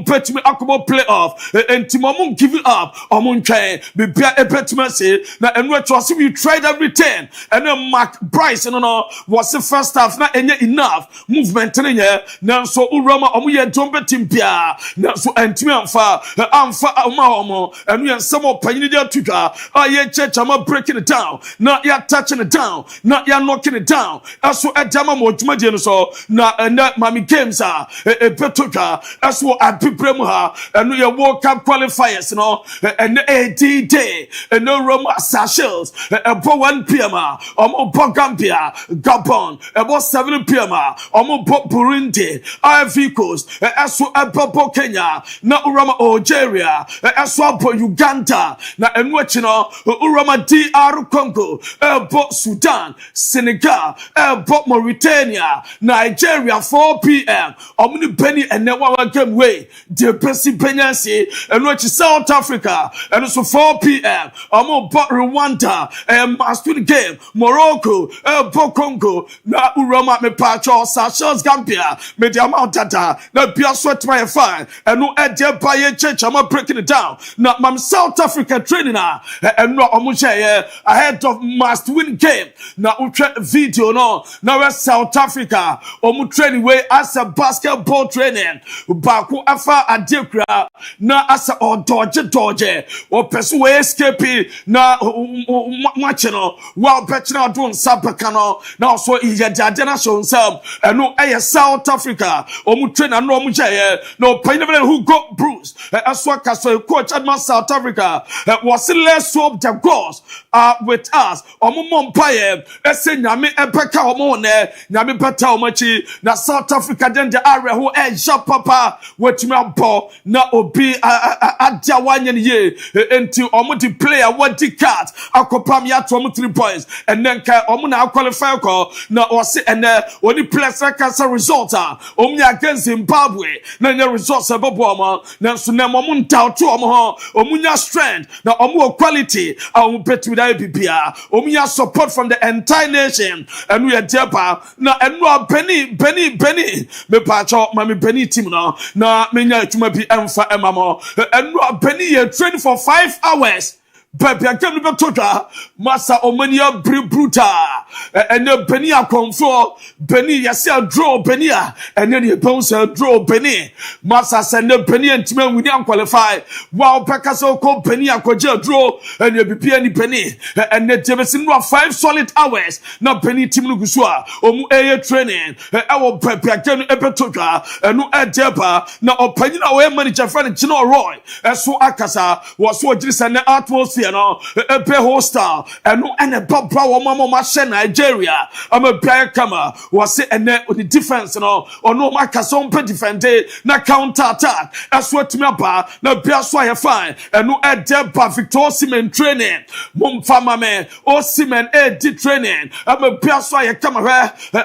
petme akobo playoff entimom give it up omuntwen bibia epetme say na enwe to say we tried everything and then Mark Bryce no was the first half na enye enough movement nye na so uroma omuye dombe timpia na so entime amfa omo enu ensem opanyini dia tuka aye church am breaking it down na ya touching it down na ya knocking it down aso edama mo djuma die no so na mami games epetoka aso people and we World Cup qualifiers, and AD day, and no Roma Sashels, about 1 p.m. About Gambia, Gabon, about 7 p.m. About Burundi, Ivory Coast, as well about Kenya, now Urama Algeria, as well about Uganda, now and watching Urama DR Congo, about Sudan, Senegal, about Mauritania, Nigeria, 4 p.m. Omni Penny and Newa game way. The Pennsylvania and which is South Africa and also 4 p.m. I'm about Rwanda and master game Morocco Congo na Urama me pacho Seychelles Gambia me the amount data na bia sweat my fine and no edge by church I'm breaking it down na mam South Africa training and no omuche ahead of must win game na ultra video no now South Africa omu training way as a basketball training baku afa adekra na asa dodge o person we escape na match no wa betna don sabaka no na so iyade na show himself eno South Africa omu train na no omu je no pay never who got Bruce aswa kaso coach at South Africa was less of the goals with us omu mompaye ese nyame epeka omu ne nyame beta omachi na South Africa den the area who papa wetumi abɔ na obi adia wanye ye enti omo di player what di card akopam ya to omo 3 points and then ka omo na qualify ko na ose and oni players cancer result omo against Zimbabwe na nya results ebobo omo na so na omo ntaw to omo ho omo nya strength na omo quality omo betu da bibia omo nya support from the entire nation and we are depa na enu Benny me pacho mami Benny team na menya chuma bi emfa emamo enu Benny ye train for 5 hours Baby, I can't even talk. Massa Omania Bruta and the Benny Confor Benny, yes, draw Benny, and then you bounce draw Benny. Massa send the Benny and Timon we don't qualify. Wow, Picasso called Benny Aquaja draw and you'll be any Benny and the Jefferson 5 solid hours. Now Benny Timuguswa, Omu training. Our Pepe, I can't ever talk. And no Depa, now opinion away manager friend Chino Roy. As so Akasa was what just an atmosphere. atmosphere no be hostile eno ene babra wo mama she Nigeria amabia kama wase ene the defense no ono maka so mpe defend na counter attack aso atumi aba na bia so aye fine eno ede ba Victor Osimhen training momfa mame Osimhen di training amabia so aye kama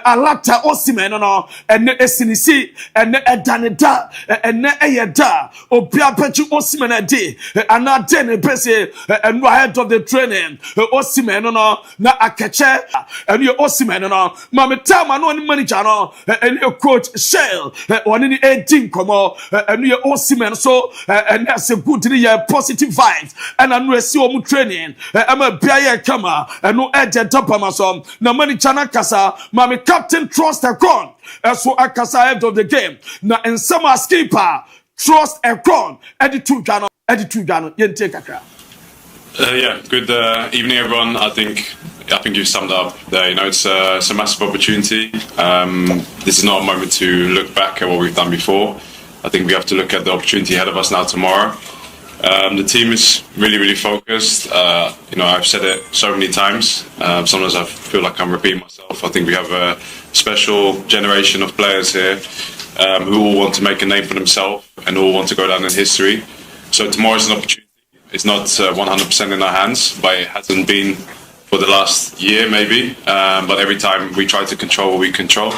alata Osimhen no ene esinisi ene edaneda ene eyeda obia pechi Osimhen edi anade ne pese eno ahead of the training Osimhen no na akeche eno Osimhen no mame tama no ni manager no eno coach Shell oni ni edi komo eno Osimhen so and that's a good positive vibes and anu esi omu training ama bia ye kama eno ede topama so na manager na kasa mame captain trust a gun so akasa ahead of the game na in some skipper trust a gun edi two jano yente kakra. Yeah, good evening, everyone. I think you've summed it up there. You know, it's a massive opportunity. This is not a moment to look back at what we've done before. I think we have to look at the opportunity ahead of us now tomorrow. The team is really focused. You know, I've said it so many times. Sometimes I feel like I'm repeating myself. I think we have a special generation of players here who all want to make a name for themselves and all want to go down in history. So tomorrow is an opportunity. It's not 100% in our hands, but it hasn't been for the last year maybe. But every time we try to control what we control.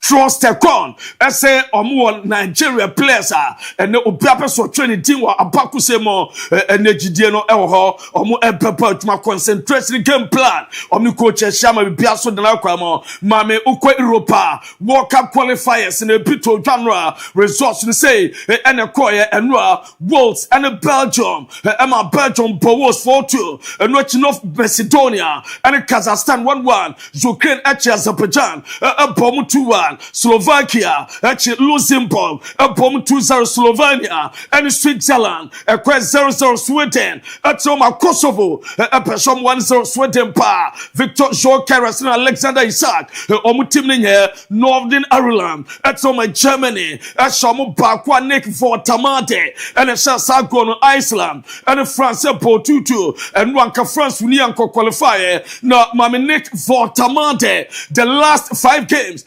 Trust a con. I say omu Nigeria players and obiape so training team wa abaku se mo enejidie no eho omu epepa tuma concentration game plan omu coach Shama bia so dana kwa mo mame ukwa Europa World Cup qualifiers in Pito January results ni say ene koye enwa Wales and Belgium Emma Belgium Powos 4-2 and Chino Macedonia and Kazakhstan 1-1 Ukraine Azerbaijan Bomu 2-1 Slovakia, Luxembourg, Bom 2-0 Slovenia, and Switzerland, 0-0 Sweden, Kosovo, 1-0 Sweden pa, Victor Jokeres and Alexander Isak, Northern Ireland, Germany, Bakwa Nick for Tamate, and Sagon Iceland, and France po 2-2, and Wanka France Unianko qualifier, no Maminik for Tamate, the last 5 games,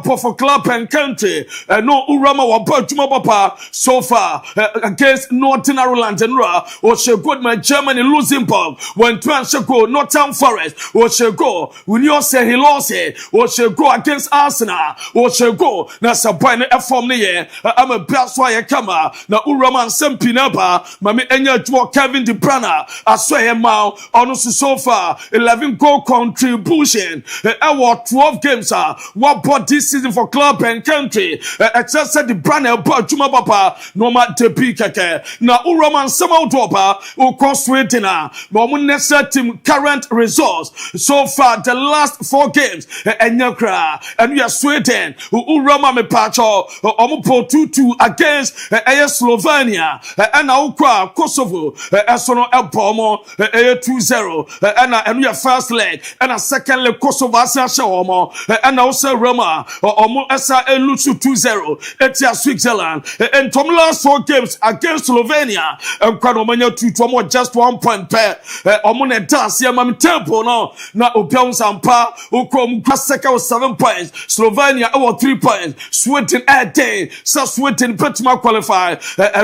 for club and country no urama wa batuma papa so far against Northern Ireland and or she good my Germany Luxembourg when go Northern Forest or she go when you say he lost or she go against Arsenal or she go na sabai na form ne am a biaswa ye kama na urama sempinaba mame enya juo Kevin De Bruyne aswe ma ono so far 11 goal contribution 12 games what bought this season for club and country just said the brand about Juma Papa no ma tepi keke na Uroman sama utopa uko Sweden na nessa team current results so far the last 4 games enyakra and we are Sweden Uroma me pacho omupo 2-2 against Slovenia and ukwa Kosovo esono elpomo 2-0 and we are first leg and a second leg Kosovo asasha omo and also Roma omo esa elusu 2-0 etia Switzerland and from last 4 games against Slovenia and kwano manya 2 omo just 1 point per omo ne dance ya mam tempo no na obion sampa ukom kwaseka 7 points Slovenia 3 points Sweden 10 so Sweden petma qualify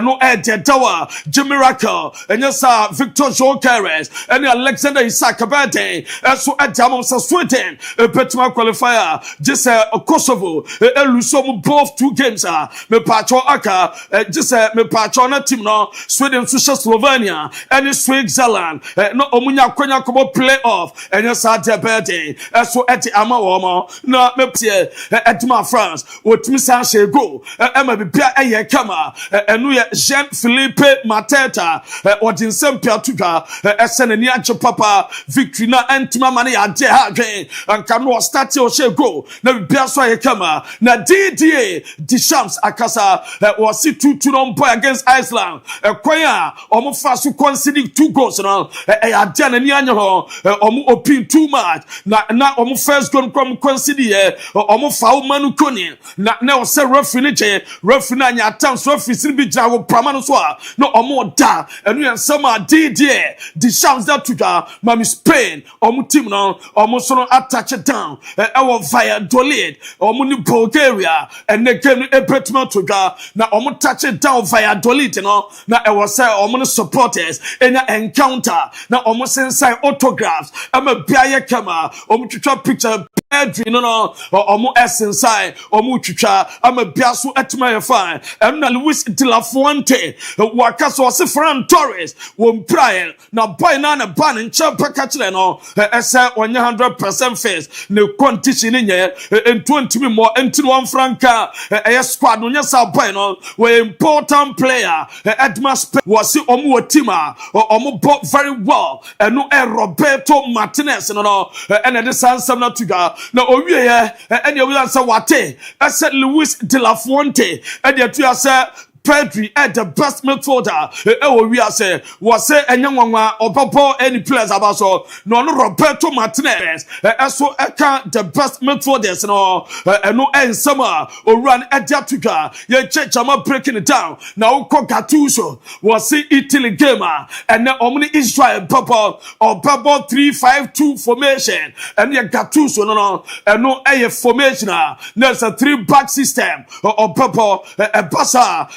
no dawa Miracle and yes Victor Jokeres and Alexander Isak abade so adamom so Sweden petma qualifier just Kosovo elusom both 2 games me pacho aka just me pacho na team no Sweden so Slovenia and Switzerland no omunya kwanya kobo playoff and yes abade so eti ama womo na me pie etima France otimi san she go ema bibia eye kama enu ye Jean-Philippe Mateta odin sempia tuga esene ni ache papa victory na entima mane ya de ha dwen anka no start o she go na bibia so biaye kama na DDA Deschamps akasa was 2-2 on boy against Iceland kwanya omo fa so conceding 2 goals no ade na ni anya ho omo open too much na omo first goal from concede omo fa manu koni na o se referee na anya attempts referee sin bi jago pramano so no omo da enu ensama DDA Deschamps that to mami Spain omo team no omo so no attach it down via Dolid omo ni Bulgaria and the game epetma to na omo touch it down via Dolid no na e was say omo supporters in encounter na omo sensai autographs ama biaye kama omo twitwa picture Pedri no omo inside omo twitwa ama biaso etima ye fine na Luis de la Fuente waka so se Ferran Torres won prayer na boy na ban in champa kachile no ese 100% face ne competition nye in 20 more into one franca squad no nyasa boy no we important player Edmas was omo teama omo bought very well no Roberto Martinez no and the sansam na tuga na owie and you will say wate ese Luis de la Fuente and you say Pedri at the best midfielder. We are say was say enyanwa obobo any players about so no Roberto Martinez so the best midfielders no summer or run at Jatuga ye chama breaking it down now Gattuso was say Italy gamer and then omni Israel papa or babo 3-5-2 formation and ye Gattuso no formation there's a 3-back system or papa Bassa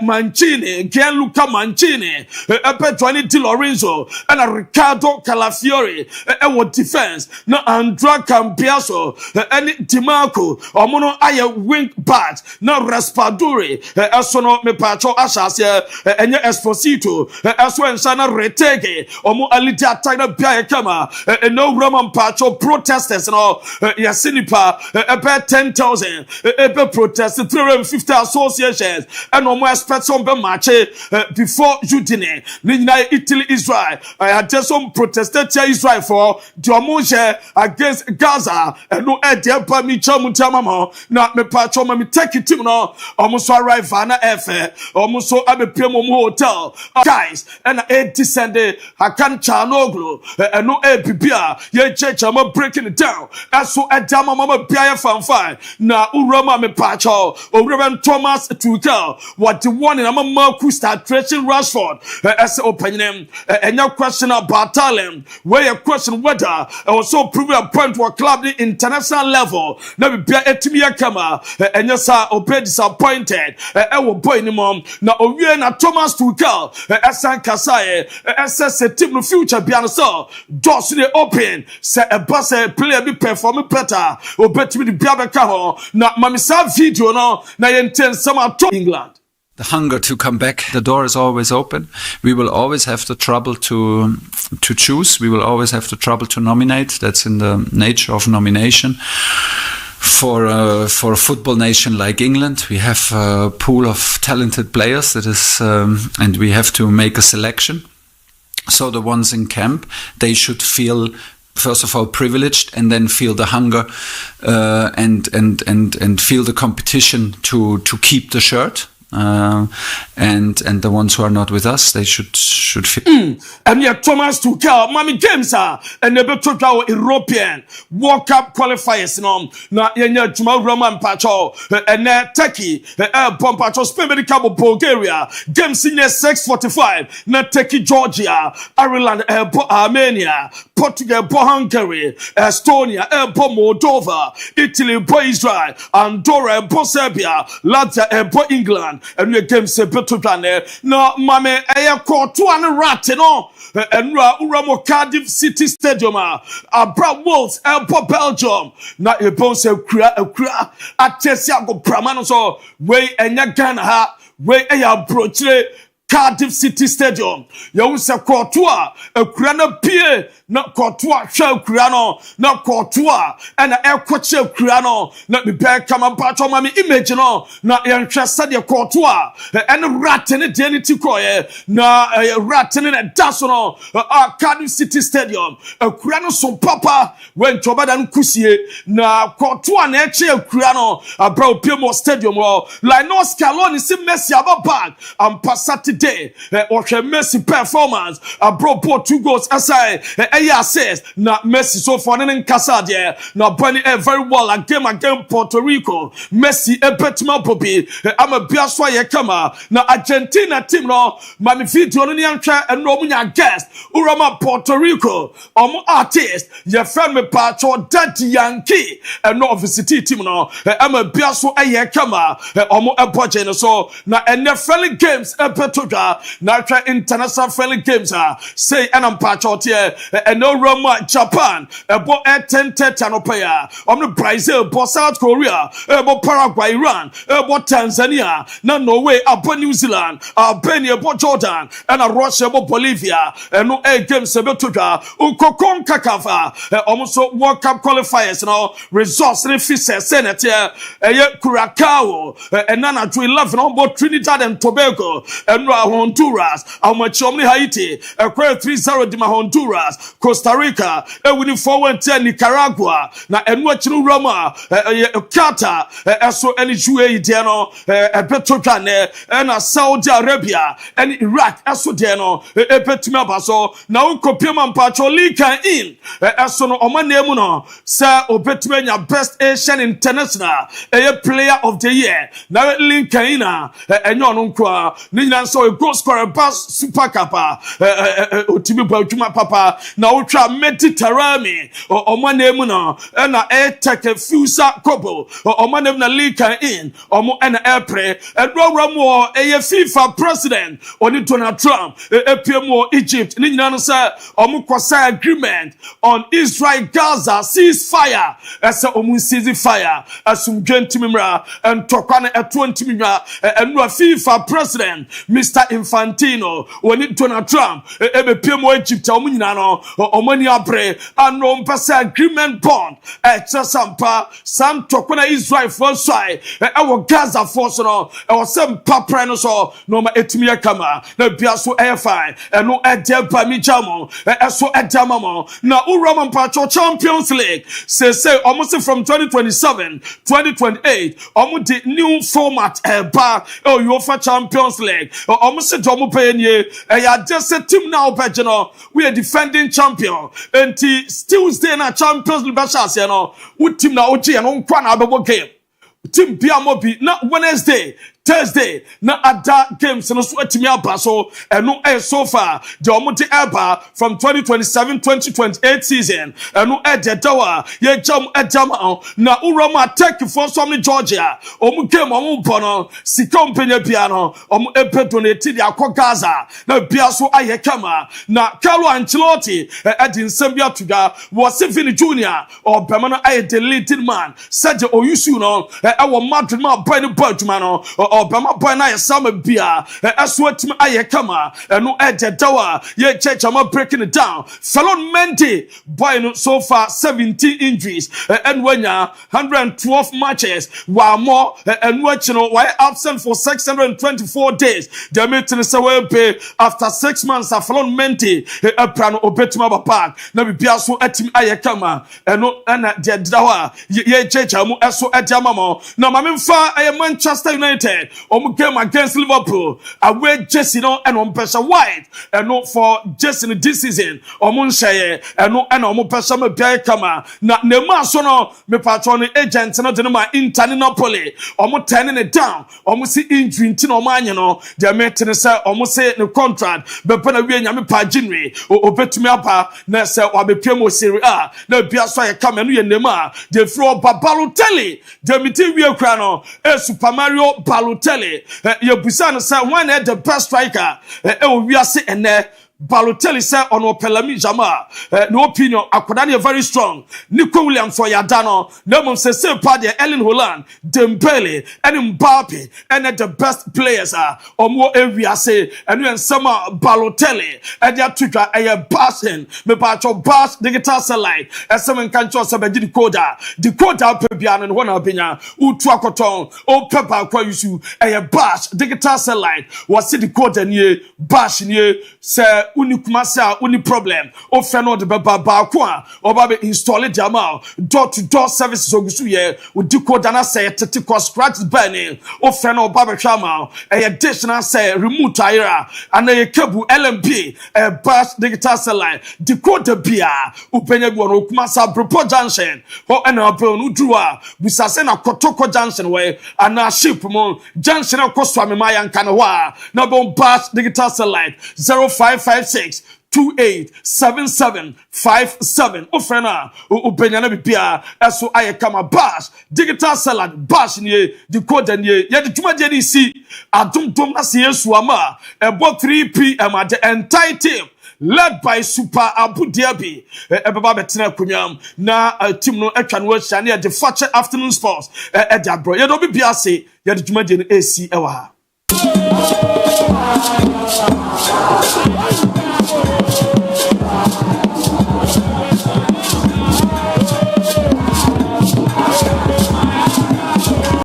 Mancini, Gianluca Mancini, Petruani Di Lorenzo, and Riccardo Calafiori, what defense, no Andrea Cambiaso, and Dimarco, or Mono Aya wing bat, no Raspaduri, Asono Mepacho Ashasia, and Esposito, Aswan Sana Retege, or Mo Alita Tina Biakama, and no Roman Pacho protesters and all, Yasinipa, about 10,000, protest 350 associations, and no more expect some match before Judine. Nina Italy Israel. I had just some protested to Israel for Diamoje against Gaza and no idea by me Chamutamamo. Not me patch on me take it to no almost arrive Vanna F. Almost so I'm a Piemo hotel. Guys, and I descended I can't chanoglu and no Pipia. Ye church I'm breaking it down. As so a dama mama Pia fan fine. Now Urama me patcho or Reverend Thomas Tukel. What the one in a Marcus start stretching Rashford as opinion and your question about talent where your question whether also prove a point to a club the international level never be a timia kama and yes obey disappointed boy anymore now we na Thomas Tuchel San Kasai SS team no future biano so doors they open say a boss player be perform better obey to the biabeka ho na mamisa video no na intense some to England. The hunger to come back, the door is always open. We will always have the trouble to choose. We will always have the trouble to nominate. That's in the nature of nomination. For a football nation like England, we have a pool of talented players that is, and we have to make a selection. So the ones in camp, they should feel first of all privileged and then feel the hunger and feel the competition to keep the shirt. And the ones who are not with us, they should feel. And yet Thomas Tuchel, Mami Games and the better European World Cup qualifiers na yenya Juma Roman Pacho and Turkey Bomb Pacho Spain Medical Bulgaria games in 6:45 na Turkey Georgia Ireland Armenia Portugal Hungary Estonia Moldova Italy Israel Andorra Serbia Latvia England and we game se beto dwane no mame eye ko to an rat no enra uramo Cardiff City Stadium abra Wolves Belgium na e bon se kura atesi ago pramano so we enya Ghana ha we eya brochire Cardiff City Stadium. You say Courtois, a Kurana Pier, not Courtois, Shell Kurano, not Courtois, and a air coach Kurano, not be back come and patch on my image, no, not interested in Courtois, and a rat in a identity coy, na a rat in a dasono, Cardiff City Stadium, a Kurano so papa, when Tobadan Kusie, na Courtois, and a Kurano, a bro Pimo Stadium, or Linos Calon is in Messi about bag, and Passati. Day or Messi performance brought 2 goals aside says na Messi so for in Casadia na bunny very well again Puerto Rico Messi betima popi I'm a biaswa ye kama na Argentina team no mami video no nyanhwa eno munya guest urama Puerto Rico artist ye friend me pacho Daddy Yankee eno officity team no I'm a biaswa ye kama budget so na ene friendly games Natra international friendly games say and pachote and no Roma Japan bo 10-10 no paya the Brazil bo South Korea bo Paraguay Iran bo Tanzania na Norway bo New Zealand Albania bo Jordan and Russia bo Bolivia and no games be toga ukokon kakava almost World Cup qualifiers no results in fise Senate Curacao and nana to 11 on board Trinidad and Tobago and Honduras, Amachomni Haiti, a 3-0 Dima Honduras, Costa Rica, a winning 4-10 Nicaragua, na and watching Roma, Qatar, so any Jue Diano, a Petrocane, and Saudi Arabia, and Iraq, Asodiano, a Petmabaso, now Copiaman Pacho Lika in, as soon Omanemuno, Sir Obetmania, best Asian international, a player of the year, now Linkaina, and Yonunkwa, Nina so a goal scorer pass super kappa, Otimi Bajuma Papa, now try Mediterranean, or my name, and a take a fusa couple, or my name, Lika in, or more an airplane, and Ramo, a FIFA president, or Donald Trump, a PMO Egypt, Nina sir, or Mukwasa agreement on Israel Gaza ceasefire, as a ceasefire, as some gentlemen, and Tokana at 20 million, and FIFA president, Mr. Infantino, when it Donald Trump, PMO Egypt, Omani Abre, and no Passa agreement bond, Sampa, Sam Tokana Israel first side, our Gaza force, or some papranos or no Etimia Kama, no Biaso AFI, and no Edel Pamijamo, so Edamamo, now Uraman Pacho Champions League, say almost from 2027, 2028, almost the new format, UEFA Champions League, almost a Jomo Penye, I just said team now, Pagino, we are defending champion, and still stay in a Champions League, with team now, and on Kwana game. Team Biamobi, not Wednesday, Thursday, na other games no so atimi abaso eno so far the omuti eba from 2027-2028 season eno de dawa ye jam edama na uroma attack for some Georgia omu game omu bono sika ompenya bia no omu epe donate dia akọ Gaza na bia so aye kama na Carlo Ancelotti edin sambia tuga was Vini Junior or Bemano aye deleted man said oyusu no e Madrid ma boy no baduma no Obama boy na yesama bia aswetim aye kama eno dawa ye church am breaking it down Salon Mendy boy no so far 17 injuries and wenya 112 matches while more and watching why absent for 624 days the meeting is away after 6 months of Salon Mendy plan obetima back na bia so atim aye kama eno na dawa ye church am eso edamamo na mamemfa aye Manchester United game against Liverpool away Jesse no and on pressure wide and not for Jesse this season share and no and on pressure me bia kama na nema so no me patron agent no de ma Inter Napoli turning it down see injury nti no manye no de meeting say say the contract be na we nyame pa January obetumi apa na say wabepia mo Serie A na bia so ye kama no ye nema de fro Balotelli de meti we kra no Super Mario Balotelli you busan say when the best striker we are say ene Balotelli said on Pelami Jama, no opinion, Akwadani very strong. Nico Williams for Yadano, Lemon says, Party, Ellen Holland, Dembele, and Mbappe, and the best players are, or more area say, and then some Balotelli, and their Twitter, a passing, me patch of bass, digital satellite, and some country of the decoder, Pepian, and one opinion, Utwakoton, O Pepper, Kwayu, a bash, digital satellite, was the decoder near, bash near, say, Unikumasa, uni problem, or Feno de Baba, or Baby install it, Jamal, door-to-door services, Ogusuye, with decodana say, Tetico scratch burning, or Feno Baba Chama, a additional say, remote tire, and a cable LMP, a bash, digital satellite, decoder beer, Upeneguan, Ukumasa, Bropo Junction, or an Apple Udrua, Busasena Kotoko Junction way, and our ship mon Junction of Koswami Mayan Kanawa, Nabo bash, digital satellite, 0556 287757 Ofrena Ubenyana Bipia Eso Ayakama bash digital salad bash nie decoder nie ye de tuma de si adum na se Yesuama about 3 p.m. at the entire team led by Super Abu Dhabi Ebaba Betina Kunyam na team no atwa no ahia na the Fakye afternoon sports e de abro ye do bibia se ye de tuma de AC ewa ha